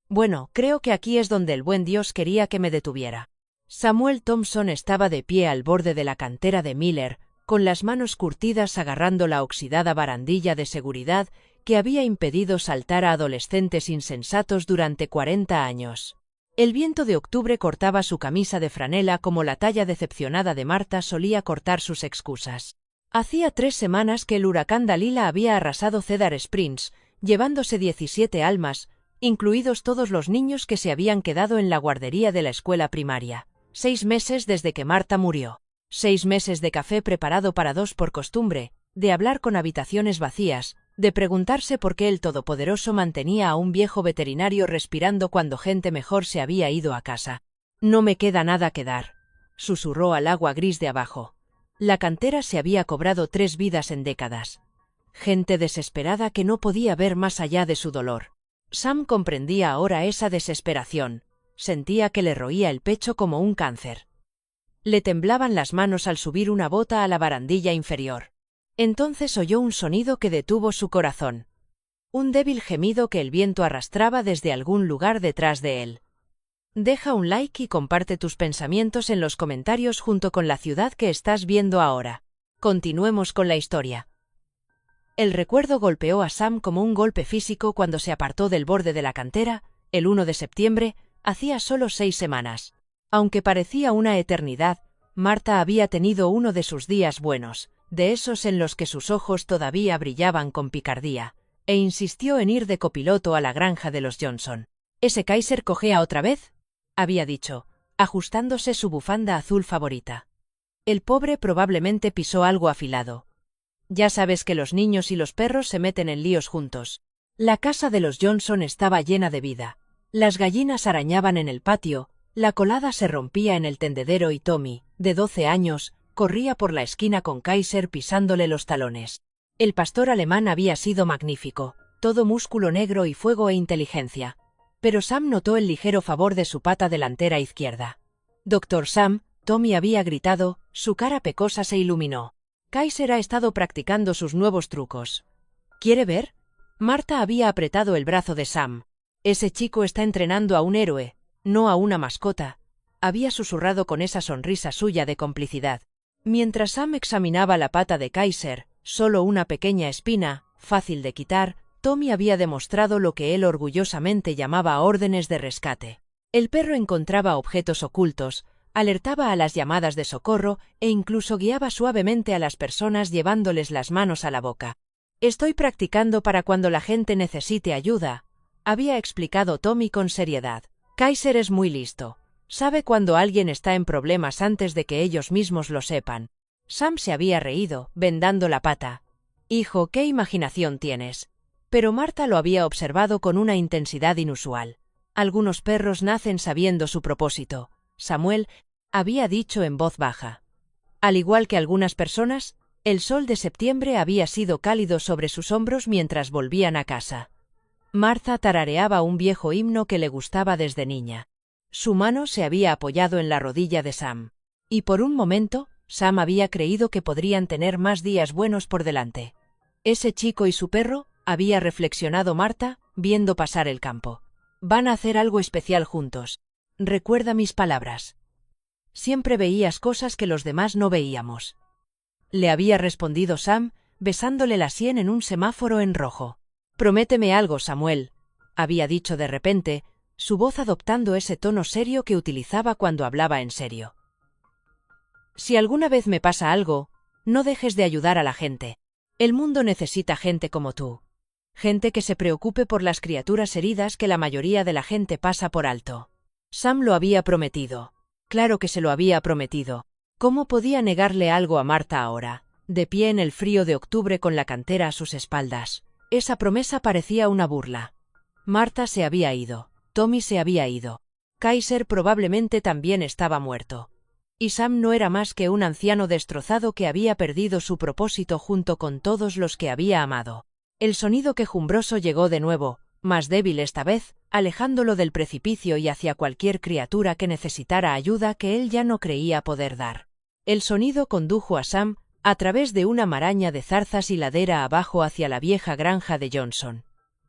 Bueno, creo que aquí es donde el buen Dios quería que me detuviera. Samuel Thompson estaba de pie al borde de la cantera de Miller, con las manos curtidas agarrando la oxidada barandilla de seguridad que había impedido saltar a adolescentes insensatos durante 40 años. El viento de octubre cortaba su camisa de franela como la talla decepcionada de Marta solía cortar sus excusas. Hacía 3 semanas que el huracán Dalila había arrasado Cedar Springs, llevándose 17 almas, incluidos todos los niños que se habían quedado en la guardería de la escuela primaria. 6 meses desde que Marta murió. 6 meses de café preparado para 2 por costumbre, de hablar con habitaciones vacías, de preguntarse por qué el Todopoderoso mantenía a un viejo veterinario respirando cuando gente mejor se había ido a casa. No me queda nada que dar, susurró al agua gris de abajo. La cantera se había cobrado 3 vidas en décadas. Gente desesperada que no podía ver más allá de su dolor. Sam comprendía ahora esa desesperación. Sentía que le roía el pecho como un cáncer. Le temblaban las manos al subir una bota a la barandilla inferior. Entonces oyó un sonido que detuvo su corazón. Un débil gemido que el viento arrastraba desde algún lugar detrás de él. Deja un like y comparte tus pensamientos en los comentarios junto con la ciudad que estás viendo ahora. Continuemos con la historia. El recuerdo golpeó a Sam como un golpe físico cuando se apartó del borde de la cantera, el 1 de septiembre, hacía solo 6 semanas. Aunque parecía una eternidad, Marta había tenido uno de sus días buenos, de esos en los que sus ojos todavía brillaban con picardía, e insistió en ir de copiloto a la granja de los Johnson. ¿Ese Kaiser cojea otra vez?, había dicho, ajustándose su bufanda azul favorita. El pobre probablemente pisó algo afilado. Ya sabes que los niños y los perros se meten en líos juntos. La casa de los Johnson estaba llena de vida. Las gallinas arañaban en el patio, la colada se rompía en el tendedero y Tommy, de 12 años, corría por la esquina con Kaiser pisándole los talones. El pastor alemán había sido magnífico, todo músculo negro y fuego e inteligencia. Pero Sam notó el ligero favor de su pata delantera izquierda. «Dr. Sam», Tommy había gritado, su cara pecosa se iluminó. Kaiser ha estado practicando sus nuevos trucos. ¿Quiere ver? Marta había apretado el brazo de Sam. Ese chico está entrenando a un héroe, no a una mascota, había susurrado con esa sonrisa suya de complicidad. Mientras Sam examinaba la pata de Kaiser, solo una pequeña espina, fácil de quitar, Tommy había demostrado lo que él orgullosamente llamaba órdenes de rescate. El perro encontraba objetos ocultos, alertaba a las llamadas de socorro e incluso guiaba suavemente a las personas llevándoles las manos a la boca. «Estoy practicando para cuando la gente necesite ayuda», había explicado Tommy con seriedad. «Kaiser es muy listo. Sabe cuando alguien está en problemas antes de que ellos mismos lo sepan». Sam se había reído, vendando la pata. «Hijo, qué imaginación tienes». Pero Marta lo había observado con una intensidad inusual. «Algunos perros nacen sabiendo su propósito», Samuel había dicho en voz baja. Al igual que algunas personas, el sol de septiembre había sido cálido sobre sus hombros mientras volvían a casa. Marta tarareaba un viejo himno que le gustaba desde niña. Su mano se había apoyado en la rodilla de Sam. Y por un momento, Sam había creído que podrían tener más días buenos por delante. «Ese chico y su perro», había reflexionado Marta, viendo pasar el campo. «Van a hacer algo especial juntos. Recuerda mis palabras. Siempre veías cosas que los demás no veíamos», le había respondido Sam, besándole la sien en un semáforo en rojo. «Prométeme algo, Samuel», había dicho de repente, su voz adoptando ese tono serio que utilizaba cuando hablaba en serio. «Si alguna vez me pasa algo, no dejes de ayudar a la gente. El mundo necesita gente como tú. Gente que se preocupe por las criaturas heridas que la mayoría de la gente pasa por alto». Sam lo había prometido. Claro que se lo había prometido. ¿Cómo podía negarle algo a Marta ahora, de pie en el frío de octubre con la cantera a sus espaldas? Esa promesa parecía una burla. Marta se había ido. Tommy se había ido. Kaiser probablemente también estaba muerto. Y Sam no era más que un anciano destrozado que había perdido su propósito junto con todos los que había amado. El sonido quejumbroso llegó de nuevo, más débil esta vez, alejándolo del precipicio y hacia cualquier criatura que necesitara ayuda que él ya no creía poder dar. El sonido condujo a Sam, a través de una maraña de zarzas y ladera abajo hacia la vieja granja de Johnson.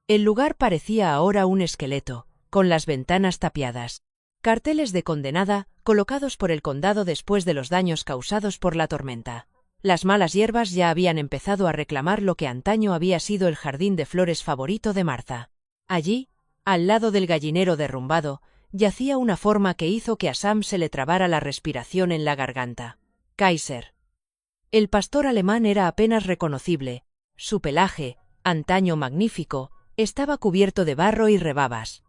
El lugar parecía ahora un esqueleto, con las ventanas tapiadas. Carteles de condenada, colocados por el condado después de los daños causados por la tormenta. Las malas hierbas ya habían empezado a reclamar lo que antaño había sido el jardín de flores favorito de Martha. Allí, al lado del gallinero derrumbado, yacía una forma que hizo que a Sam se le trabara la respiración en la garganta. Kaiser. El pastor alemán era apenas reconocible. Su pelaje, antaño magnífico, estaba cubierto de barro y rebabas.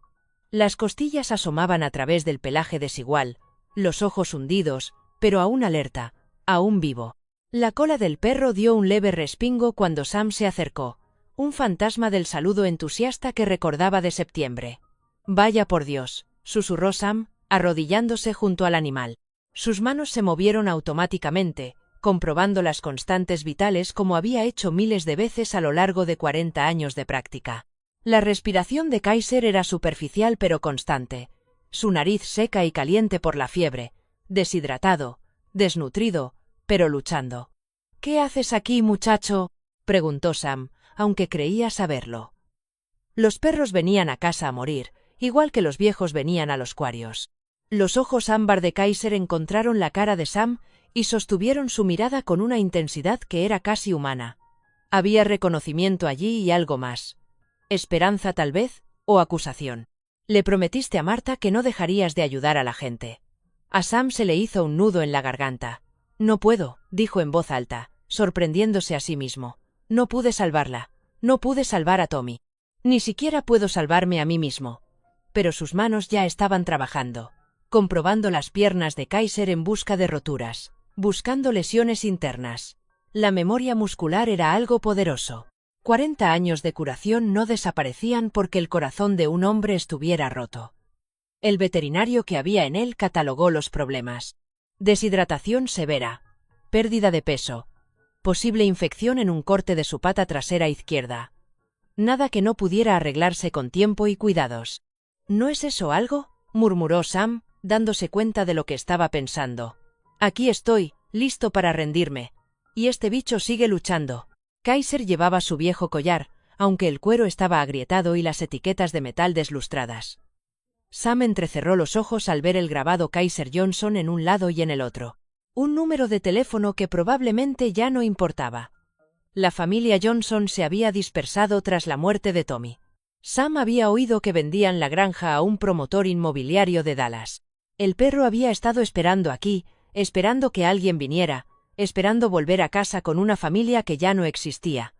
Las costillas asomaban a través del pelaje desigual, los ojos hundidos, pero aún alerta, aún vivo. La cola del perro dio un leve respingo cuando Sam se acercó, un fantasma del saludo entusiasta que recordaba de septiembre. «Vaya por Dios», susurró Sam, arrodillándose junto al animal. Sus manos se movieron automáticamente, comprobando las constantes vitales como había hecho miles de veces a lo largo de 40 años de práctica. La respiración de Kaiser era superficial pero constante, su nariz seca y caliente por la fiebre, deshidratado, desnutrido, pero luchando. «¿Qué haces aquí, muchacho?», preguntó Sam, aunque creía saberlo. Los perros venían a casa a morir, igual que los viejos venían a los cuarios. Los ojos ámbar de Kaiser encontraron la cara de Sam y sostuvieron su mirada con una intensidad que era casi humana. Había reconocimiento allí y algo más. Esperanza tal vez, o acusación. «Le prometiste a Martha que no dejarías de ayudar a la gente». A Sam se le hizo un nudo en la garganta. «No puedo», dijo en voz alta, sorprendiéndose a sí mismo. «No pude salvarla. No pude salvar a Tommy. Ni siquiera puedo salvarme a mí mismo». Pero sus manos ya estaban trabajando, comprobando las piernas de Kaiser en busca de roturas, buscando lesiones internas. La memoria muscular era algo poderoso. 40 años de curación no desaparecían porque el corazón de un hombre estuviera roto. El veterinario que había en él catalogó los problemas. Deshidratación severa, pérdida de peso, posible infección en un corte de su pata trasera izquierda. Nada que no pudiera arreglarse con tiempo y cuidados. «¿No es eso algo?», murmuró Sam, dándose cuenta de lo que estaba pensando. «Aquí estoy, listo para rendirme. Y este bicho sigue luchando». Kaiser llevaba su viejo collar, aunque el cuero estaba agrietado y las etiquetas de metal deslustradas. Sam entrecerró los ojos al ver el grabado Kaiser Johnson en un lado y en el otro. Un número de teléfono que probablemente ya no importaba. La familia Johnson se había dispersado tras la muerte de Tommy. Sam había oído que vendían la granja a un promotor inmobiliario de Dallas. El perro había estado esperando aquí, esperando que alguien viniera, esperando volver a casa con una familia que ya no existía.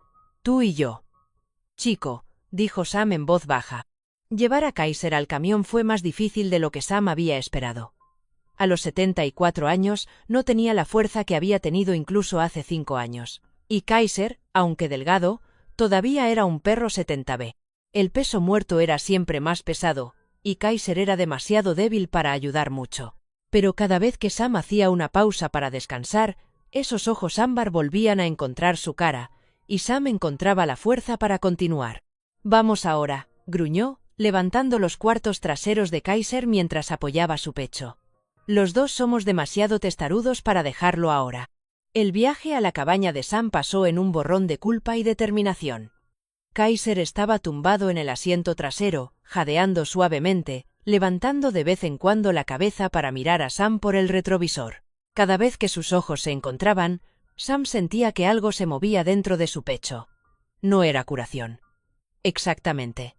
«Tú y yo». «Chico», dijo Sam en voz baja. Llevar a Kaiser al camión fue más difícil de lo que Sam había esperado. A los 74 años no tenía la fuerza que había tenido incluso hace 5 años. Y Kaiser, aunque delgado, todavía era un perro 70B. El peso muerto era siempre más pesado, y Kaiser era demasiado débil para ayudar mucho. Pero cada vez que Sam hacía una pausa para descansar, esos ojos ámbar volvían a encontrar su cara, y Sam encontraba la fuerza para continuar. «Vamos ahora», gruñó, levantando los cuartos traseros de Kaiser mientras apoyaba su pecho. «Los dos somos demasiado testarudos para dejarlo ahora». El viaje a la cabaña de Sam pasó en un borrón de culpa y determinación. Kaiser estaba tumbado en el asiento trasero, jadeando suavemente, levantando de vez en cuando la cabeza para mirar a Sam por el retrovisor. Cada vez que sus ojos se encontraban, Sam sentía que algo se movía dentro de su pecho. No era curación. Exactamente.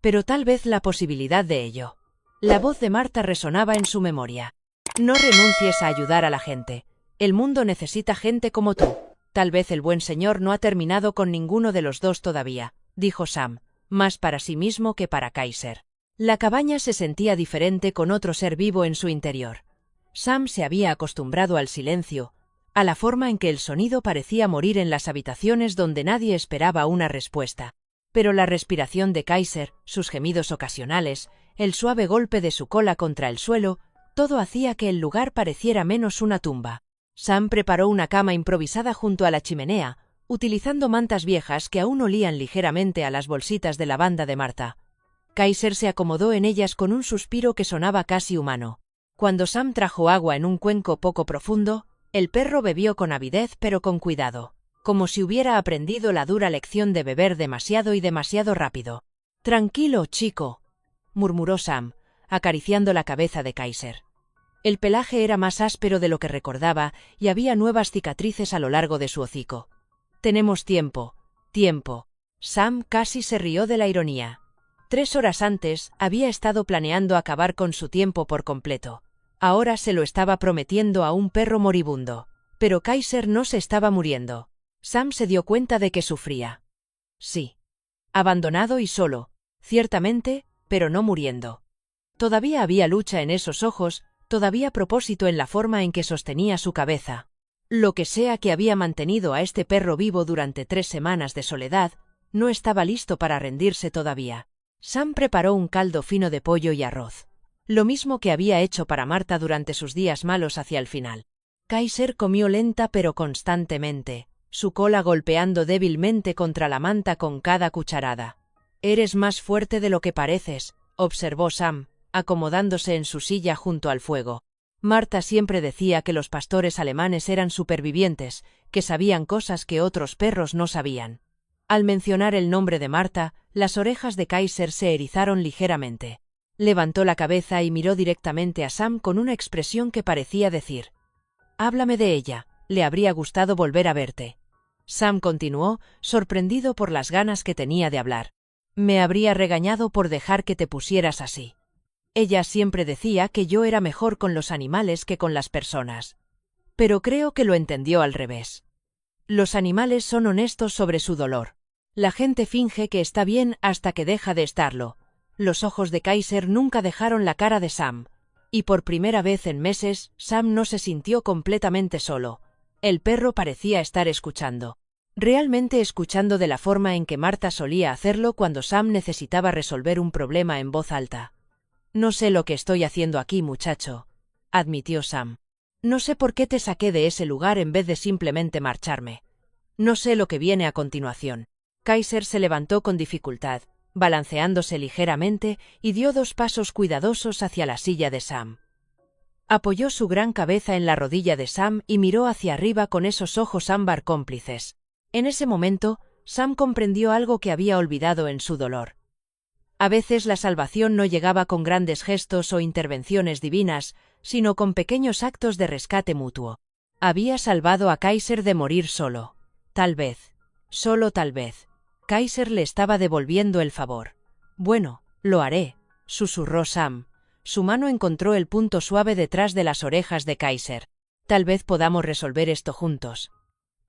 Pero tal vez la posibilidad de ello. La voz de Martha resonaba en su memoria. «No renuncies a ayudar a la gente. El mundo necesita gente como tú. Tal vez el buen señor no ha terminado con ninguno de los dos todavía», dijo Sam, más para sí mismo que para Kaiser. La cabaña se sentía diferente con otro ser vivo en su interior. Sam se había acostumbrado al silencio, a la forma en que el sonido parecía morir en las habitaciones donde nadie esperaba una respuesta. Pero la respiración de Kaiser, sus gemidos ocasionales, el suave golpe de su cola contra el suelo, todo hacía que el lugar pareciera menos una tumba. Sam preparó una cama improvisada junto a la chimenea, utilizando mantas viejas que aún olían ligeramente a las bolsitas de lavanda de Martha. Kaiser se acomodó en ellas con un suspiro que sonaba casi humano. Cuando Sam trajo agua en un cuenco poco profundo, el perro bebió con avidez pero con cuidado, como si hubiera aprendido la dura lección de beber demasiado y demasiado rápido. «Tranquilo, chico», murmuró Sam, acariciando la cabeza de Kaiser. El pelaje era más áspero de lo que recordaba y había nuevas cicatrices a lo largo de su hocico. Tenemos tiempo, tiempo. Sam casi se rió de la ironía. 3 horas antes, había estado planeando acabar con su tiempo por completo. Ahora se lo estaba prometiendo a un perro moribundo. Pero Kaiser no se estaba muriendo. Sam se dio cuenta de que sufría. Sí. Abandonado y solo, ciertamente, pero no muriendo. Todavía había lucha en esos ojos, todavía propósito en la forma en que sostenía su cabeza. Lo que sea que había mantenido a este perro vivo durante 3 semanas de soledad, no estaba listo para rendirse todavía. Sam preparó un caldo fino de pollo y arroz. Lo mismo que había hecho para Marta durante sus días malos hacia el final. Kaiser comió lenta pero constantemente, su cola golpeando débilmente contra la manta con cada cucharada. «Eres más fuerte de lo que pareces», observó Sam, acomodándose en su silla junto al fuego. Marta siempre decía que los pastores alemanes eran supervivientes, que sabían cosas que otros perros no sabían. Al mencionar el nombre de Marta, las orejas de Kaiser se erizaron ligeramente. Levantó la cabeza y miró directamente a Sam con una expresión que parecía decir: «Háblame de ella, le habría gustado volver a verte». Sam continuó, sorprendido por las ganas que tenía de hablar. «Me habría regañado por dejar que te pusieras así. Ella siempre decía que yo era mejor con los animales que con las personas. Pero creo que lo entendió al revés. Los animales son honestos sobre su dolor. La gente finge que está bien hasta que deja de estarlo». Los ojos de Kaiser nunca dejaron la cara de Sam. Y por primera vez en meses, Sam no se sintió completamente solo. El perro parecía estar escuchando. Realmente escuchando de la forma en que Marta solía hacerlo cuando Sam necesitaba resolver un problema en voz alta. «No sé lo que estoy haciendo aquí, muchacho», admitió Sam. «No sé por qué te saqué de ese lugar en vez de simplemente marcharme. No sé lo que viene a continuación». Kaiser se levantó con dificultad, balanceándose ligeramente, y dio 2 pasos cuidadosos hacia la silla de Sam. Apoyó su gran cabeza en la rodilla de Sam y miró hacia arriba con esos ojos ámbar cómplices. En ese momento, Sam comprendió algo que había olvidado en su dolor. A veces la salvación no llegaba con grandes gestos o intervenciones divinas, sino con pequeños actos de rescate mutuo. Había salvado a Kaiser de morir solo. Tal vez. Solo tal vez. Kaiser le estaba devolviendo el favor. «Bueno, lo haré», susurró Sam. Su mano encontró el punto suave detrás de las orejas de Kaiser. «Tal vez podamos resolver esto juntos».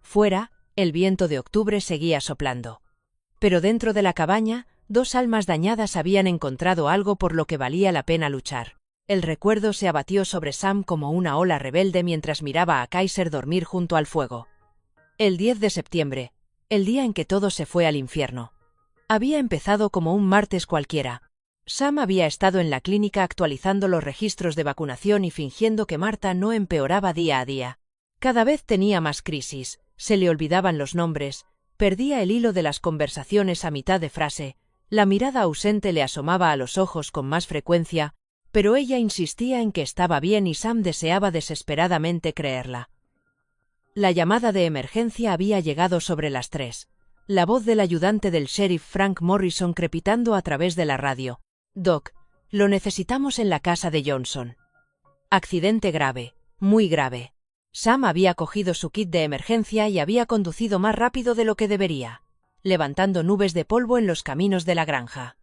Fuera, el viento de octubre seguía soplando. Pero dentro de la cabaña, 2 almas dañadas habían encontrado algo por lo que valía la pena luchar. El recuerdo se abatió sobre Sam como una ola rebelde mientras miraba a Kaiser dormir junto al fuego. El 10 de septiembre. El día en que todo se fue al infierno. Había empezado como un martes cualquiera. Sam había estado en la clínica actualizando los registros de vacunación y fingiendo que Marta no empeoraba día a día. Cada vez tenía más crisis, se le olvidaban los nombres, perdía el hilo de las conversaciones a mitad de frase, la mirada ausente le asomaba a los ojos con más frecuencia, pero ella insistía en que estaba bien y Sam deseaba desesperadamente creerla. La llamada de emergencia había llegado sobre las 3. La voz del ayudante del sheriff Frank Morrison crepitando a través de la radio. «Doc, lo necesitamos en la casa de Johnson. Accidente grave, muy grave». Sam había cogido su kit de emergencia y había conducido más rápido de lo que debería, levantando nubes de polvo en los caminos de la granja.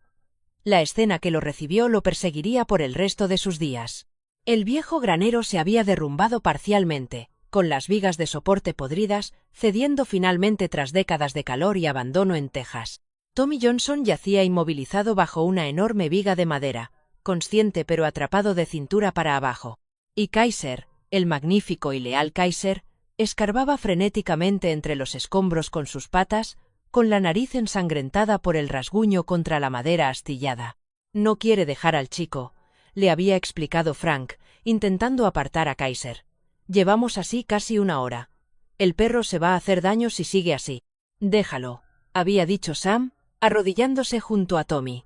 La escena que lo recibió lo perseguiría por el resto de sus días. El viejo granero se había derrumbado parcialmente, con las vigas de soporte podridas, cediendo finalmente tras décadas de calor y abandono en Texas. Tommy Johnson yacía inmovilizado bajo una enorme viga de madera, consciente pero atrapado de cintura para abajo. Y Kaiser, el magnífico y leal Kaiser, escarbaba frenéticamente entre los escombros con sus patas, con la nariz ensangrentada por el rasguño contra la madera astillada. «No quiere dejar al chico», le había explicado Frank, intentando apartar a Kaiser. «Llevamos así casi 1 hora. El perro se va a hacer daño si sigue así». «Déjalo», había dicho Sam, arrodillándose junto a Tommy.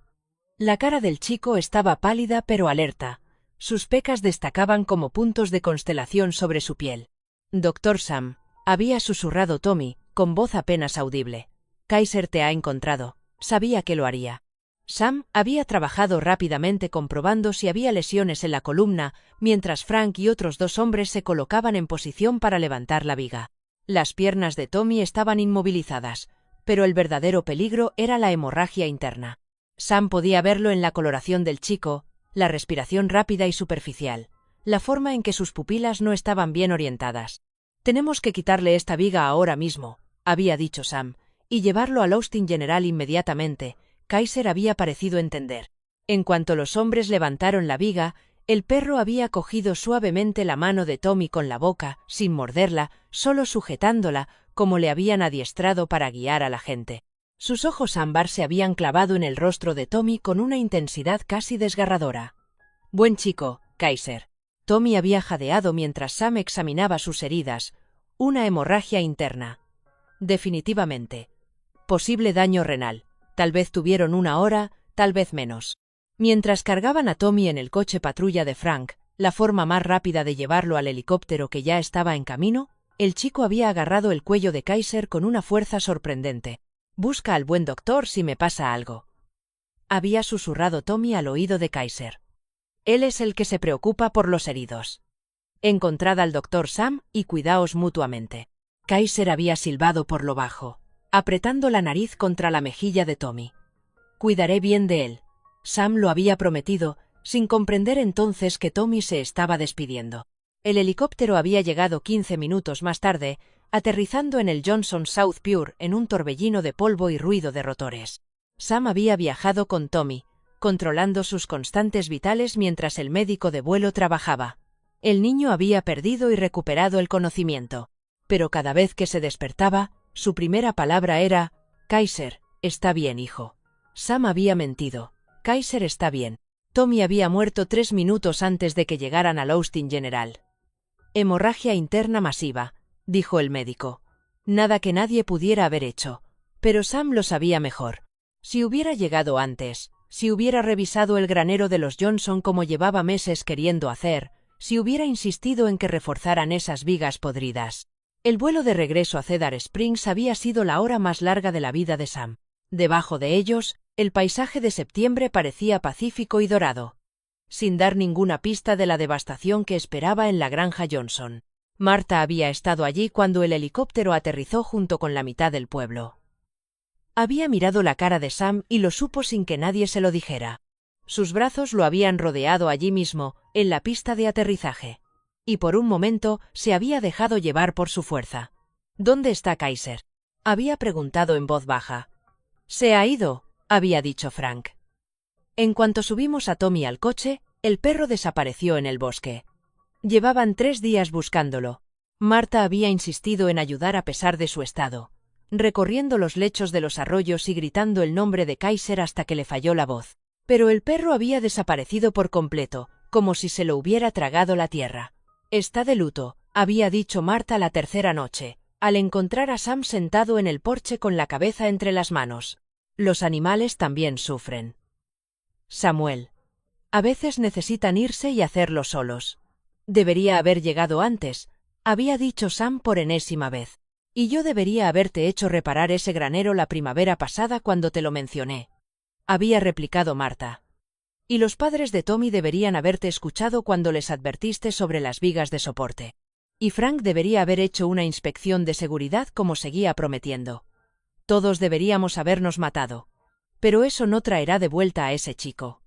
La cara del chico estaba pálida pero alerta. Sus pecas destacaban como puntos de constelación sobre su piel. «Doctor Sam», había susurrado Tommy, con voz apenas audible. «Kaiser te ha encontrado. Sabía que lo haría». Sam había trabajado rápidamente comprobando si había lesiones en la columna, mientras Frank y otros 2 hombres se colocaban en posición para levantar la viga. Las piernas de Tommy estaban inmovilizadas, pero el verdadero peligro era la hemorragia interna. Sam podía verlo en la coloración del chico, la respiración rápida y superficial, la forma en que sus pupilas no estaban bien orientadas. «Tenemos que quitarle esta viga ahora mismo», había dicho Sam, «y llevarlo al Austin General inmediatamente». Kaiser había parecido entender. En cuanto los hombres levantaron la viga, el perro había cogido suavemente la mano de Tommy con la boca, sin morderla, solo sujetándola, como le habían adiestrado para guiar a la gente. Sus ojos ámbar se habían clavado en el rostro de Tommy con una intensidad casi desgarradora. «Buen chico, Kaiser». Tommy había jadeado mientras Sam examinaba sus heridas. Una hemorragia interna. Definitivamente. Posible daño renal. Tal vez tuvieron 1 hora, tal vez menos. Mientras cargaban a Tommy en el coche patrulla de Frank, la forma más rápida de llevarlo al helicóptero que ya estaba en camino, el chico había agarrado el cuello de Kaiser con una fuerza sorprendente. «Busca al buen doctor si me pasa algo», había susurrado Tommy al oído de Kaiser. «Él es el que se preocupa por los heridos. Encontrad al doctor Sam y cuidaos mutuamente». Kaiser había silbado por lo bajo, apretando la nariz contra la mejilla de Tommy. «Cuidaré bien de él». Sam lo había prometido, sin comprender entonces que Tommy se estaba despidiendo. El helicóptero había llegado 15 minutos más tarde, aterrizando en el Johnson South Pier en un torbellino de polvo y ruido de rotores. Sam había viajado con Tommy, controlando sus constantes vitales mientras el médico de vuelo trabajaba. El niño había perdido y recuperado el conocimiento, pero cada vez que se despertaba, su primera palabra era: «Kaiser, está bien, hijo». Sam había mentido. Kaiser está bien. Tommy había muerto 3 minutos antes de que llegaran al Austin General. «Hemorragia interna masiva», dijo el médico. Nada que nadie pudiera haber hecho. Pero Sam lo sabía mejor. Si hubiera llegado antes, si hubiera revisado el granero de los Johnson como llevaba meses queriendo hacer, si hubiera insistido en que reforzaran esas vigas podridas. El vuelo de regreso a Cedar Springs había sido la hora más larga de la vida de Sam. Debajo de ellos, el paisaje de septiembre parecía pacífico y dorado, sin dar ninguna pista de la devastación que esperaba en la granja Johnson. Marta había estado allí cuando el helicóptero aterrizó junto con la mitad del pueblo. Había mirado la cara de Sam y lo supo sin que nadie se lo dijera. Sus brazos lo habían rodeado allí mismo, en la pista de aterrizaje. Y por un momento se había dejado llevar por su fuerza. «¿Dónde está Kaiser?», había preguntado en voz baja. «Se ha ido», había dicho Frank. En cuanto subimos a Tommy al coche, el perro desapareció en el bosque. Llevaban 3 días buscándolo. Marta había insistido en ayudar a pesar de su estado, recorriendo los lechos de los arroyos y gritando el nombre de Kaiser hasta que le falló la voz. Pero el perro había desaparecido por completo, como si se lo hubiera tragado la tierra. «Está de luto», había dicho Marta la tercera noche, al encontrar a Sam sentado en el porche con la cabeza entre las manos. «Los animales también sufren, Samuel. A veces necesitan irse y hacerlo solos. Debería haber llegado antes», había dicho Sam por enésima vez. «Y yo debería haberte hecho reparar ese granero la primavera pasada cuando te lo mencioné», había replicado Marta. «Y los padres de Tommy deberían haberte escuchado cuando les advertiste sobre las vigas de soporte. Y Frank debería haber hecho una inspección de seguridad como seguía prometiendo. Todos deberíamos habernos matado. Pero eso no traerá de vuelta a ese chico».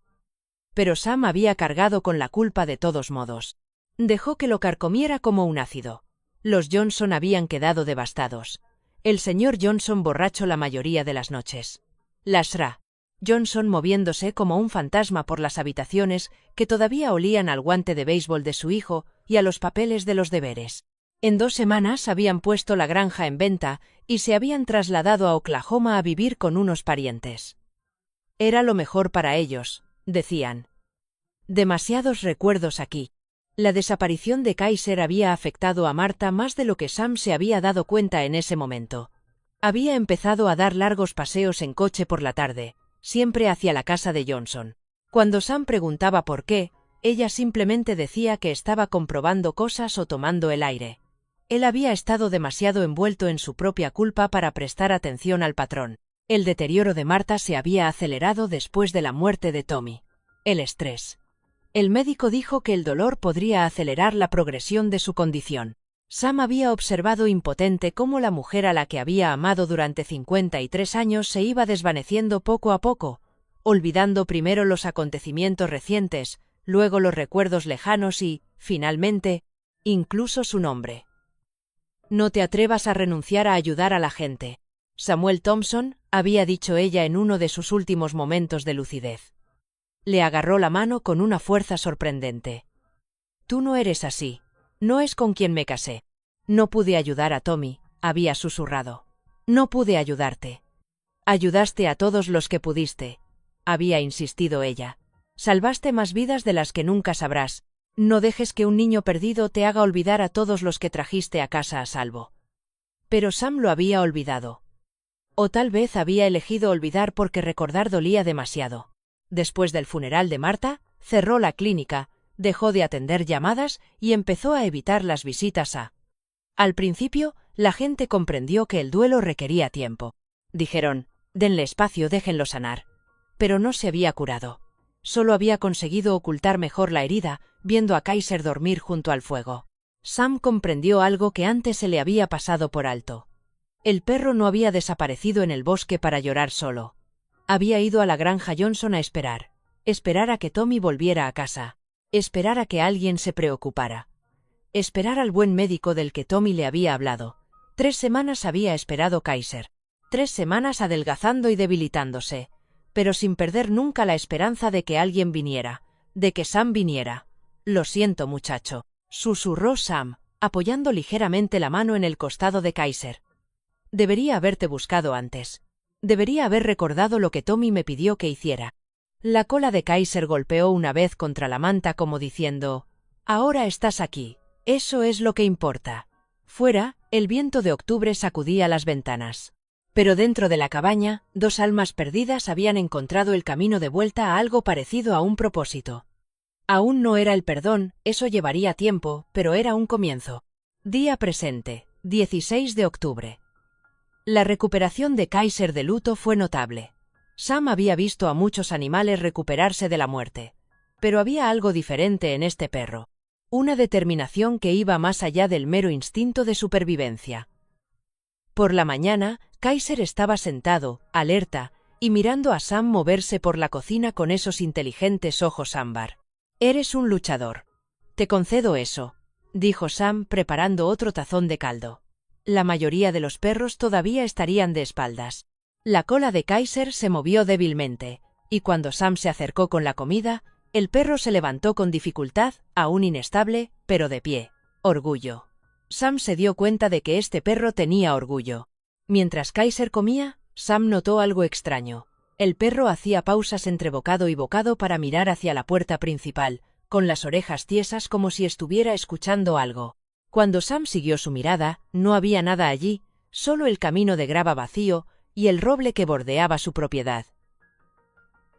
Pero Sam había cargado con la culpa de todos modos. Dejó que lo carcomiera como un ácido. Los Johnson habían quedado devastados. El señor Johnson borracho la mayoría de las noches. La Sra. Johnson moviéndose como un fantasma por las habitaciones que todavía olían al guante de béisbol de su hijo y a los papeles de los deberes. En 2 semanas habían puesto la granja en venta y se habían trasladado a Oklahoma a vivir con unos parientes. Era lo mejor para ellos, decían. Demasiados recuerdos aquí. La desaparición de Kaiser había afectado a Marta más de lo que Sam se había dado cuenta en ese momento. Había empezado a dar largos paseos en coche por la tarde, siempre hacia la casa de Johnson. Cuando Sam preguntaba por qué, ella simplemente decía que estaba comprobando cosas o tomando el aire. Él había estado demasiado envuelto en su propia culpa para prestar atención al patrón. El deterioro de Marta se había acelerado después de la muerte de Tommy. El estrés. El médico dijo que el dolor podría acelerar la progresión de su condición. Sam había observado impotente cómo la mujer a la que había amado durante 53 años se iba desvaneciendo poco a poco, olvidando primero los acontecimientos recientes, luego los recuerdos lejanos y, finalmente, incluso su nombre. No te atrevas a renunciar a ayudar a la gente, Samuel Thompson, había dicho ella en uno de sus últimos momentos de lucidez. Le agarró la mano con una fuerza sorprendente. Tú no eres así. No es con quien me casé. No pude ayudar a Tommy, había susurrado. No pude ayudarte. Ayudaste a todos los que pudiste, había insistido ella. Salvaste más vidas de las que nunca sabrás. No dejes que un niño perdido te haga olvidar a todos los que trajiste a casa a salvo. Pero Sam lo había olvidado. O tal vez había elegido olvidar porque recordar dolía demasiado. Después del funeral de Marta, cerró la clínica, dejó de atender llamadas y empezó a evitar las visitas a... Al principio, la gente comprendió que el duelo requería tiempo. Dijeron, denle espacio, déjenlo sanar. Pero no se había curado. Solo había conseguido ocultar mejor la herida, viendo a Kaiser dormir junto al fuego. Sam comprendió algo que antes se le había pasado por alto. El perro no había desaparecido en el bosque para llorar solo. Había ido a la granja Johnson a esperar. Esperar a que Tommy volviera a casa. Esperar a que alguien se preocupara. Esperar al buen médico del que Tommy le había hablado. 3 semanas había esperado Kaiser. 3 semanas adelgazando y debilitándose, pero sin perder nunca la esperanza de que alguien viniera, de que Sam viniera. Lo siento, muchacho, susurró Sam, apoyando ligeramente la mano en el costado de Kaiser. Debería haberte buscado antes. Debería haber recordado lo que Tommy me pidió que hiciera. La cola de Kaiser golpeó una vez contra la manta como diciendo, ahora estás aquí, eso es lo que importa. Fuera, el viento de octubre sacudía las ventanas. Pero dentro de la cabaña, 2 almas perdidas habían encontrado el camino de vuelta a algo parecido a un propósito. Aún no era el perdón, eso llevaría tiempo, pero era un comienzo. Día presente, 16 de octubre. La recuperación de Kaiser de luto fue notable. Sam había visto a muchos animales recuperarse de la muerte. Pero había algo diferente en este perro. Una determinación que iba más allá del mero instinto de supervivencia. Por la mañana, Kaiser estaba sentado, alerta, y mirando a Sam moverse por la cocina con esos inteligentes ojos ámbar. Eres un luchador. Te concedo eso, dijo Sam preparando otro tazón de caldo. La mayoría de los perros todavía estarían de espaldas. La cola de Kaiser se movió débilmente, y cuando Sam se acercó con la comida, el perro se levantó con dificultad, aún inestable, pero de pie. Orgullo. Sam se dio cuenta de que este perro tenía orgullo. Mientras Kaiser comía, Sam notó algo extraño. El perro hacía pausas entre bocado y bocado para mirar hacia la puerta principal, con las orejas tiesas como si estuviera escuchando algo. Cuando Sam siguió su mirada, no había nada allí, solo el camino de grava vacío y el roble que bordeaba su propiedad.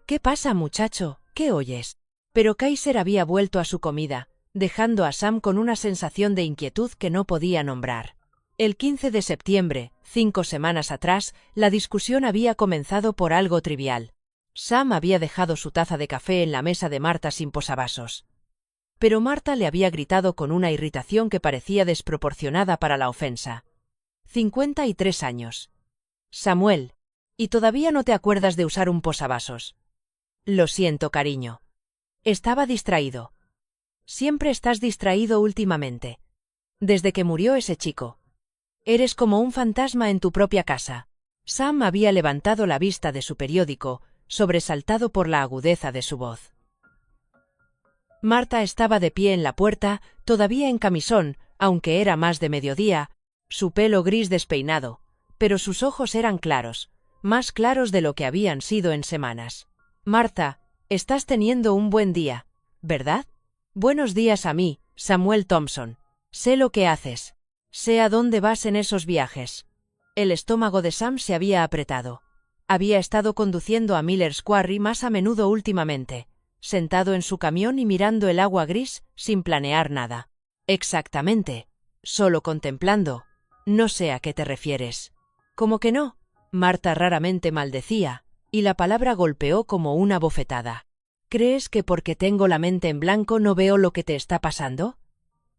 ¿Qué pasa, muchacho? ¿Qué oyes? Pero Kaiser había vuelto a su comida, dejando a Sam con una sensación de inquietud que no podía nombrar. El 15 de septiembre, 5 semanas atrás, la discusión había comenzado por algo trivial. Sam había dejado su taza de café en la mesa de Marta sin posavasos. Pero Marta le había gritado con una irritación que parecía desproporcionada para la ofensa. 53 años. Samuel, ¿y todavía no te acuerdas de usar un posavasos? Lo siento, cariño. Estaba distraído. Siempre estás distraído últimamente. Desde que murió ese chico. Eres como un fantasma en tu propia casa. Sam había levantado la vista de su periódico, sobresaltado por la agudeza de su voz. Marta estaba de pie en la puerta, todavía en camisón, aunque era más de mediodía, su pelo gris despeinado, pero sus ojos eran claros, más claros de lo que habían sido en semanas. Marta, estás teniendo un buen día, ¿verdad? Buenos días a mí, Samuel Thompson. Sé lo que haces. Sé a dónde vas en esos viajes. El estómago de Sam se había apretado. Había estado conduciendo a Miller's Quarry más a menudo últimamente, sentado en su camión y mirando el agua gris, sin planear nada. Exactamente. Solo contemplando. No sé a qué te refieres. ¿Cómo que no? Marta raramente maldecía, y la palabra golpeó como una bofetada. ¿Crees que porque tengo la mente en blanco no veo lo que te está pasando?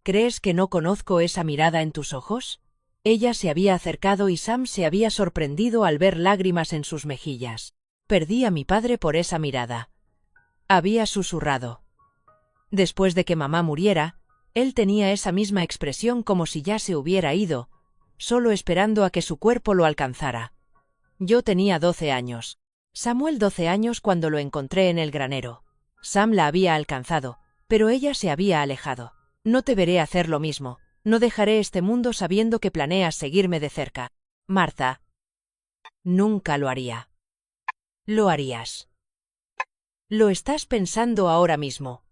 ¿Crees que no conozco esa mirada en tus ojos? Ella se había acercado y Sam se había sorprendido al ver lágrimas en sus mejillas. Perdí a mi padre por esa mirada. Había susurrado. Después de que mamá muriera, él tenía esa misma expresión como si ya se hubiera ido, solo esperando a que su cuerpo lo alcanzara. Yo tenía 12 años. Samuel 12 años cuando lo encontré en el granero. Sam la había alcanzado, pero ella se había alejado. No te veré hacer lo mismo. No dejaré este mundo sabiendo que planeas seguirme de cerca. Martha. Nunca lo haría. Lo harías. Lo estás pensando ahora mismo.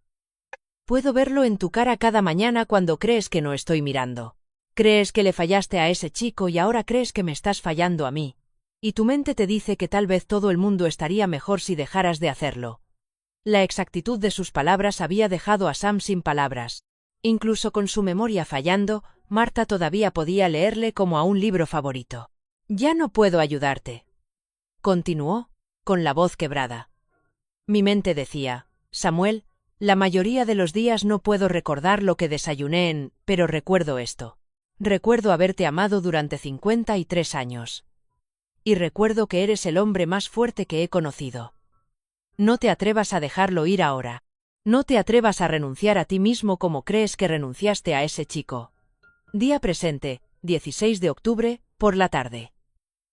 Puedo verlo en tu cara cada mañana cuando crees que no estoy mirando. Crees que le fallaste a ese chico y ahora crees que me estás fallando a mí. Y tu mente te dice que tal vez todo el mundo estaría mejor si dejaras de hacerlo. La exactitud de sus palabras había dejado a Sam sin palabras. Incluso con su memoria fallando, Marta todavía podía leerle como a un libro favorito. Ya no puedo ayudarte. Continuó, con la voz quebrada. Mi mente decía, Samuel, la mayoría de los días no puedo recordar lo que desayuné en, pero recuerdo esto. Recuerdo haberte amado durante 53 años. Y recuerdo que eres el hombre más fuerte que he conocido. No te atrevas a dejarlo ir ahora. No te atrevas a renunciar a ti mismo como crees que renunciaste a ese chico. Día presente, 16 de octubre, por la tarde.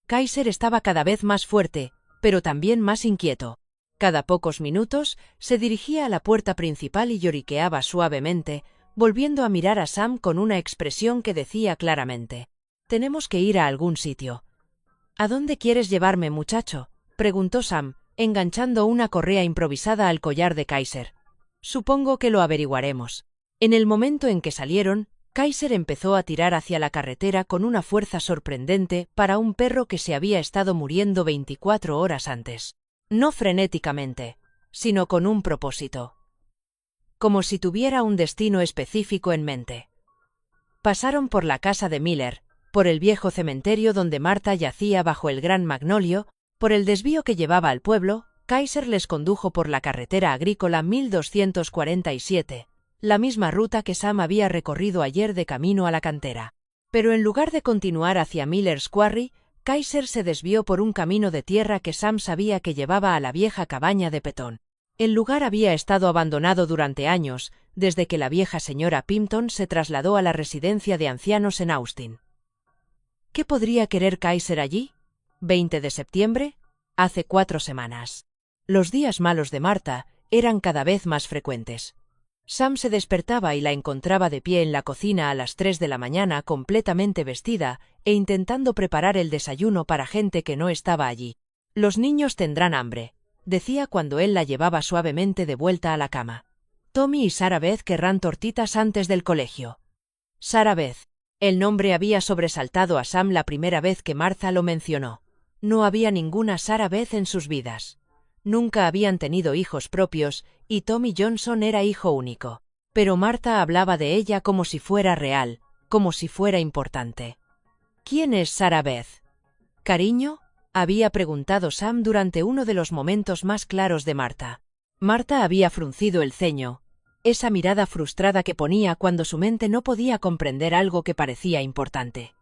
Kaiser estaba cada vez más fuerte, pero también más inquieto. Cada pocos minutos, se dirigía a la puerta principal y lloriqueaba suavemente, volviendo a mirar a Sam con una expresión que decía claramente: «Tenemos que ir a algún sitio». «¿A dónde quieres llevarme, muchacho?», preguntó Sam, enganchando una correa improvisada al collar de Kaiser. «Supongo que lo averiguaremos». En el momento en que salieron, Kaiser empezó a tirar hacia la carretera con una fuerza sorprendente para un perro que se había estado muriendo 24 horas antes. No frenéticamente, sino con un propósito. Como si tuviera un destino específico en mente. Pasaron por la casa de Miller, por el viejo cementerio donde Marta yacía bajo el gran magnolio, por el desvío que llevaba al pueblo. Kaiser les condujo por la carretera agrícola 1247, la misma ruta que Sam había recorrido ayer de camino a la cantera. Pero en lugar de continuar hacia Miller's Quarry, Kaiser se desvió por un camino de tierra que Sam sabía que llevaba a la vieja cabaña de Petón. El lugar había estado abandonado durante años, desde que la vieja señora Pimpton se trasladó a la residencia de ancianos en Austin. ¿Qué podría querer Kaiser allí? 20 de septiembre, hace 4 semanas. Los días malos de Marta eran cada vez más frecuentes. Sam se despertaba y la encontraba de pie en la cocina a las 3 de la mañana completamente vestida e intentando preparar el desayuno para gente que no estaba allí. «Los niños tendrán hambre», decía cuando él la llevaba suavemente de vuelta a la cama. «Tommy y Sarah Beth querrán tortitas antes del colegio». Sarah Beth. El nombre había sobresaltado a Sam la primera vez que Martha lo mencionó. No había ninguna Sarah Beth en sus vidas. Nunca habían tenido hijos propios, y Tommy Johnson era hijo único. Pero Martha hablaba de ella como si fuera real, como si fuera importante. «¿Quién es Sarah Beth?» «¿Cariño?», había preguntado Sam durante uno de los momentos más claros de Martha. Martha había fruncido el ceño, esa mirada frustrada que ponía cuando su mente no podía comprender algo que parecía importante.